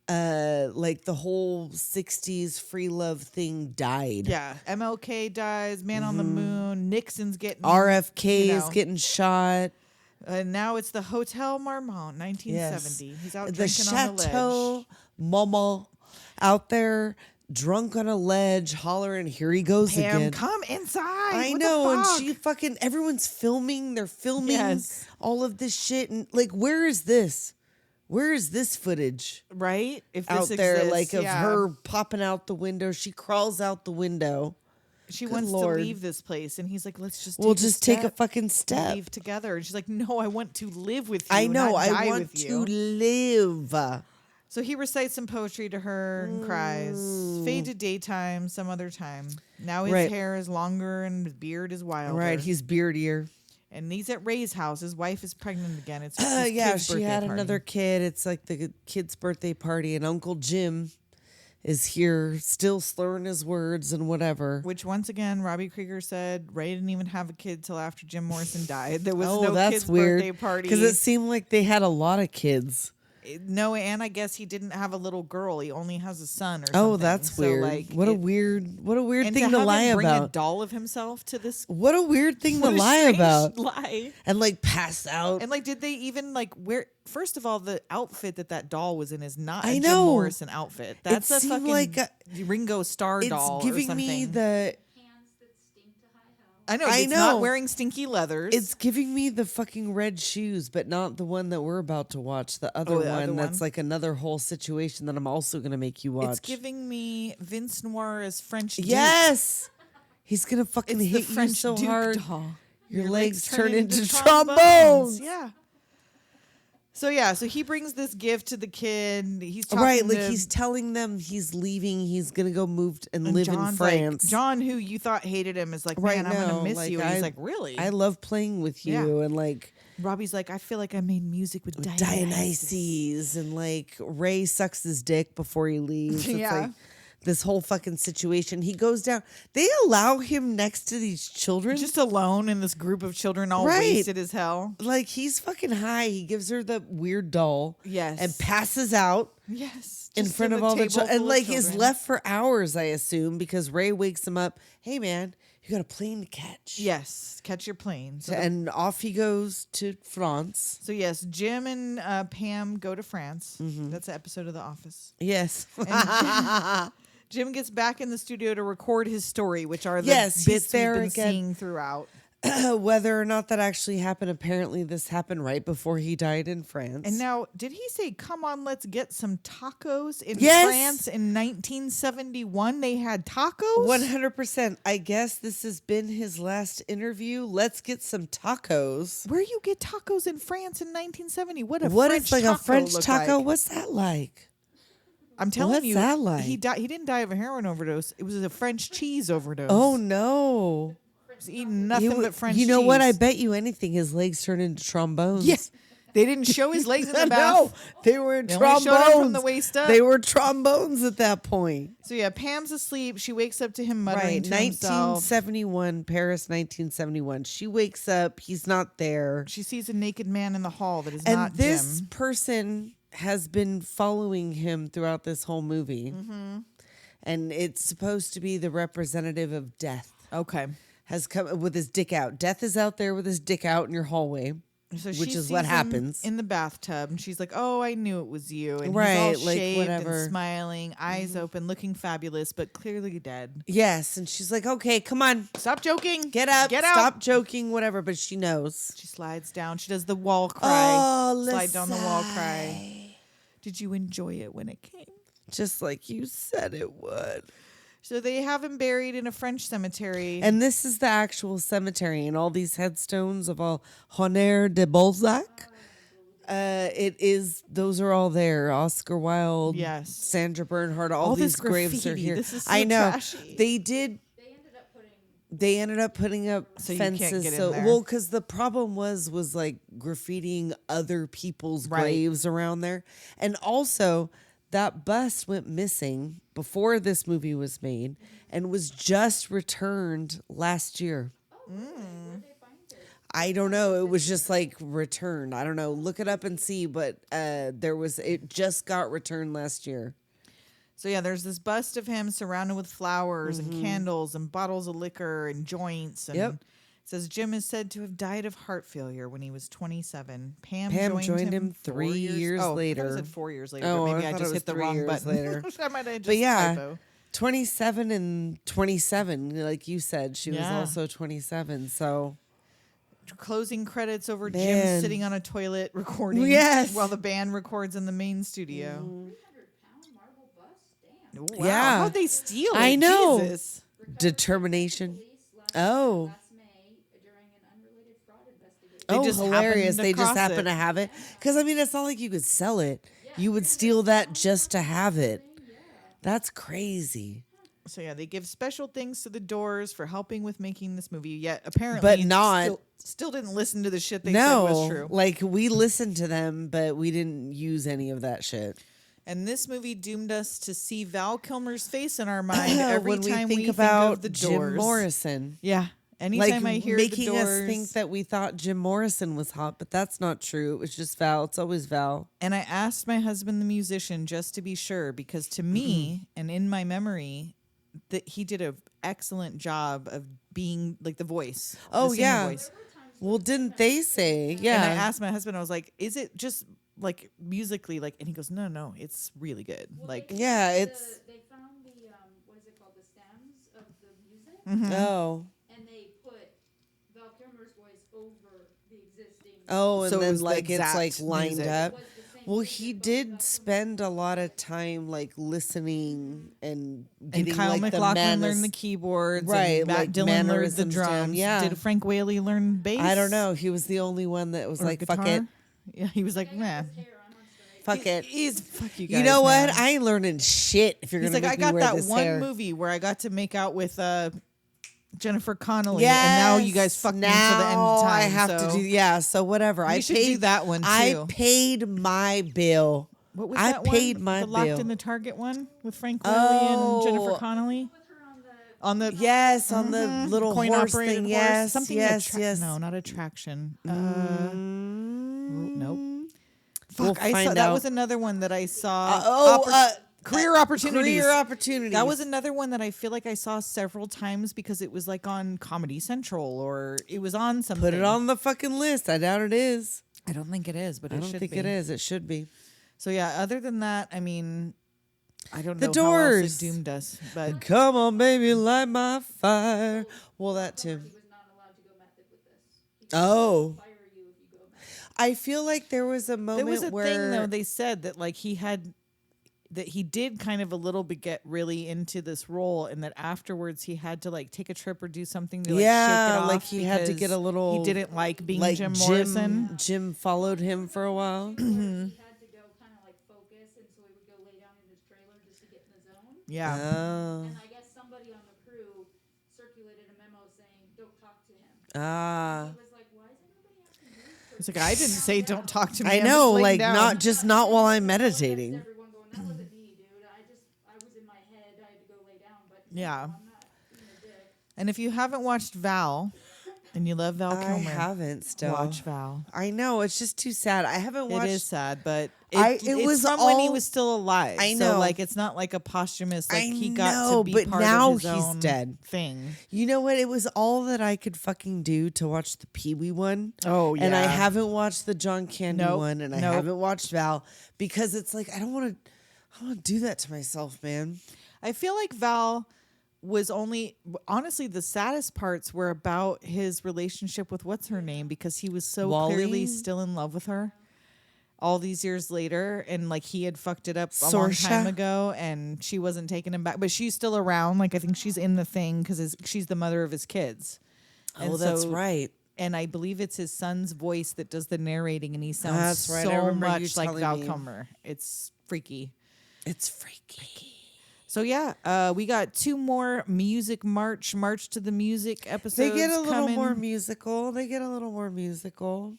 like the whole 60s free love thing died. Yeah, MLK dies, Man on the Moon, Nixon's getting RFK you is know. getting shot. And now it's the Hotel Marmont, 1970. Yes. He's out The drinking on the Chateau ledge. Mama out there drunk on a ledge hollering, here he goes Pam, again. come inside. I What know, the and fuck? she fucking, everyone's filming. They're filming Yes. all of this shit. And like, where is this? Where is this footage right? If out this there? exists, Like of yeah. her popping out the window. She crawls out the window. She Good wants Lord. to leave this place, and he's like, "Let's just We'll take just a take a step fucking and step. leave together." And she's like, "No, I want to live with you. I know. not die I want with to you." live. So he recites some poetry to her and cries. Fade to daytime, some other time. Now his Right. hair is longer and his beard is wilder. Right. He's beardier. And he's at Ray's house. His wife is pregnant again. It's Yeah, kid's she birthday had party. another kid. It's like the kid's birthday party, and Uncle Jim is here, still slurring his words and whatever. Which once again, Robbie Krieger said Ray didn't even have a kid till after Jim Morrison died. There was Oh, no that's kid's weird. birthday party. Because it seemed like they had a lot of kids. No, and I guess he didn't have a little girl. He only has a son or something. Oh, that's So, weird. like, What a it- weird and thing to to have lie him bring a about. doll of himself to this. What a weird thing to what a lie strange about. Lie. And like pass out. And like, did they even like wear? First of all, the outfit that doll was in is not a I Jim know. Morrison outfit. That's a seemed fucking like Ringo Starr it's doll or giving something. me the Hands that stink to high hell. I know. I It's know. not wearing stinky leathers. it's giving me the fucking red shoes, but not the one that we're about to watch. The other the one other that's one? like another whole situation that I'm also gonna make you watch. It's giving me Vince Noir as French Duke. Yes. He's gonna fucking It's the hit you French so Duke hard. doll. Your legs turn turn into trombones. Yeah. So he brings this gift to the kid. He's talking Right, like to, he's telling them he's leaving. He's gonna go move and and live in John's like- France. John, who you thought hated him, is like, right man, I'm now, gonna miss like, you. And he's like, really? I love playing with you, Yeah. and like Robbie's like, I feel like I made music with Dionysus. Dionysus, and like Ray sucks his dick before he leaves. It's Yeah. like this whole fucking situation. He goes down. They allow him next to these children. Just alone in this group of children, all Right. wasted as hell. like he's fucking high. He gives her the weird doll. Yes. And passes out. Yes. In just front to of the all the table children, full and of like is children. left for hours, I assume, because Ray wakes him up. Hey man, you got a plane to catch. Yes, catch your plane. So, And off he goes to France. so yes, Jim and Pam go to France. Mm-hmm. That's an episode of The Office. Yes. Jim gets back in the studio to record his story, which are the Yes, he's bits we've there been again. seeing throughout. Whether or not that actually happened, apparently this happened right before he died in France. And now, did he say, "Come on, let's get some tacos"? In Yes. France in 1971, they had tacos. 100%. I guess this has been his last interview. Let's get some tacos. Where you get tacos in France in 1970? What a What French is like a taco French look taco? like? What's that like? I'm telling What's you, that like? he died. He didn't die of a heroin overdose. It was a French cheese overdose. Oh no. He was eating nothing He wa- but French. You know what? I cheese. bet you anything his legs turned into trombones. Yes, they didn't show his legs in the bath. No, they were They only showed him trombones. from the waist up. They were trombones at that point. So yeah, Pam's asleep. She wakes up to him muttering Right, to himself. 1971, Paris, 1971. She wakes up. He's not there. She sees a naked man in the hall that is And not this Jim. person has been following him throughout this whole movie. Mm-hmm. And it's supposed to be the representative of death. Okay. Has come with his dick out. Death is out there with his dick out in your hallway. So Which she is sees what him happens. in the bathtub, and she's like, "Oh, I knew it was you." And Right, he's all like, shaved whatever. Mm-hmm. and smiling, eyes open, looking fabulous, but clearly dead. Yes. And she's like, okay, come on. Stop joking. Get up. Get Stop out. joking, whatever. But she knows. She slides down. She does the wall cry. Oh, Slide down the wall cry. Did you enjoy it when it came? Just like you said it would. So they have him buried in a French cemetery. And this is the actual cemetery, and all these headstones of all Honneur de Balzac. It is; those are all there. Oscar Wilde, Yes. Sandra Bernhard. All All these this graves are graffiti. here. This is so I know trashy. they did. They ended up putting up So you can't fences. get in So there. well, because the problem was like graffitiing other people's Right. graves around there, and also that bus went missing before this movie was made, and was just returned last year. I don't know. It was just like returned. I don't know. Look it up and see. But it just got returned last year. So yeah, there's this bust of him surrounded with flowers and candles and bottles of liquor and joints. And it says Jim is said to have died of heart failure when he was 27. Pam joined him 3 years later. I said 4 years later. Oh, but maybe I I thought just it was hit the 3 wrong years button. later. I might have just But yeah, typo. 27 and 27, like you said, she was Yeah. also 27. So Closing credits over Man. Jim sitting on a toilet recording Yes. while the band records in the main studio. 300-pound marble bust? Damn. Wow, Yeah. how'd they steal it? I know. Jesus. determination. Police last Oh. May during an unrelated fraud investigation. They just happened hilarious! to They just cross happen it. to have it. Because I mean, it's not like you could sell it. You would steal that just to have it. That's crazy. So yeah, they give special thanks to the Doors for helping with making this movie. Yet apparently, But not- still didn't listen to the shit they said was No, true. like we listened to them, but we didn't use any of that shit. And this movie doomed us to see Val Kilmer's face in our mind every when time we we think about of the Jim Doors. Morrison. Yeah, anytime Like I hear making the Doors, us think that we thought Jim Morrison was hot, but that's not true. It was just Val. It's always Val. and I asked my husband, the musician, just to be sure, because to me and in my memory, that he did an excellent job of being like the voice. Oh, the singing yeah. voice. Well, didn't they say? Yeah. And I asked my husband, I was like, "Is it just like musically like?" And he goes, "No, it's really good." Like, Yeah, it's They found the what is it called, the stems of the music, oh. and they put Val Kilmer's voice over the existing. Oh, and So it then was the like it's exact like lined music. up. Was the same Well, music, he but did without spend a lot of time like listening and getting and Kyle like MacLachlan the learned the keyboards, Right, And Matt like Dillon learned the mannerisms down, drums. yeah. Did Frank Whaley learn bass? I don't know. He was the only one that was Or like, guitar? fuck it. Yeah, he was like, "Nah." hair, I'm on straight. Fuck it. He's fuck you guys. You know what? man. I ain't learning shit if you're He's gonna like, make I me got wear that this one hair. movie where I got to make out with Jennifer Connelly, and now you guys fucked me to the end of time. I have so. to do so whatever. We I should paid do that one, I too. paid my bill. What was I that paid one? my the Locked bill. in the Target one with Frank Whaley and Jennifer Oh. Connelly With her on the on the Yes, on the little coin horse operated thing. horse. Yes, Something yes, yes. No, not attraction. Mm, Nope. We'll Fuck, I saw find that out. was another one that I saw. career opportunities. Career opportunities. That was another one that I feel like I saw several times because it was like on Comedy Central or it was on something. Put it on the fucking list. I doubt it is. I don't think it is, but I it don't should think be. it is. It should be. So yeah, other than that, I mean, I don't The know how else Doors. it doomed us, but Come on, baby, light my fire. Well, that too. he was not allowed to go method with this. He could Oh. fire you if you go method. I feel like there was a moment there was a where thing though. They said that like he did kind of a little bit get really into this role, and that afterwards he had to like take a trip or do something to like shake it off. like he had to because get a little. He didn't like being like Jim Morrison. Jim followed him for a while. He had to go kind of like focus, and so he would go lay down in his trailer just to get in the zone. Yeah. Oh. And I guess somebody on the crew circulated a memo saying, "Don't talk to him." Ah. He was like, "Why is everybody asking me?" It's like I didn't say don't talk to me. I I'm know, just laying like down. not while I'm meditating. Everyone going, "That wasn't me, dude. I was in my head. I had to go lay down." But Yeah. I'm not being a dick. And if you haven't watched Val, and you love Val I Kilmer, haven't still. watch Val. I know it's just too sad. I haven't watched. It is sad, but it it's was from when he all- was still alive. I So know. like it's not like a posthumous. Like I he got know, to be but part now of his he's own dead. thing. You know what? It was all that I could fucking do to watch the Pee Wee one. Oh, And I yeah. haven't watched the John Candy Nope, one, and I nope. haven't watched Val because it's like I don't want to do that to myself, man. I feel like Val was honestly the saddest parts were about his relationship with what's her name because he was so Wally? clearly still in love with her all these years later, and like he had fucked it up a long Saoirse? time ago and she wasn't taking him back, but she's still around. Like I think she's in the thing because she's the mother of his kids. Oh, that's so- right. And I believe it's his son's voice that does the narrating, and he sounds That's right. I so remember you much like telling Val me. Kilmer. It's freaky. It's freaky. So yeah, we got 2 more March to the Music episodes. They get a little coming. more musical.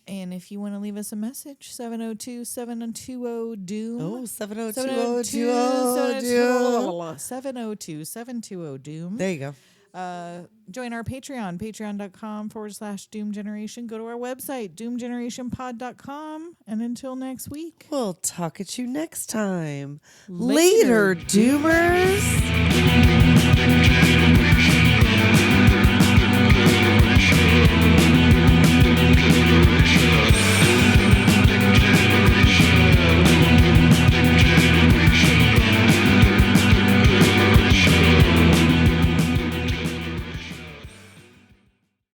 And if you want to leave us a message, 702-720-DOOM. Oh, 702-720-DOOM. 702-720-DOOM. There you go. Join our Patreon, patreon.com/Doom Generation. Go to our website, doomgenerationpod.com. And until next week, We'll talk at you next time. Later Doomers.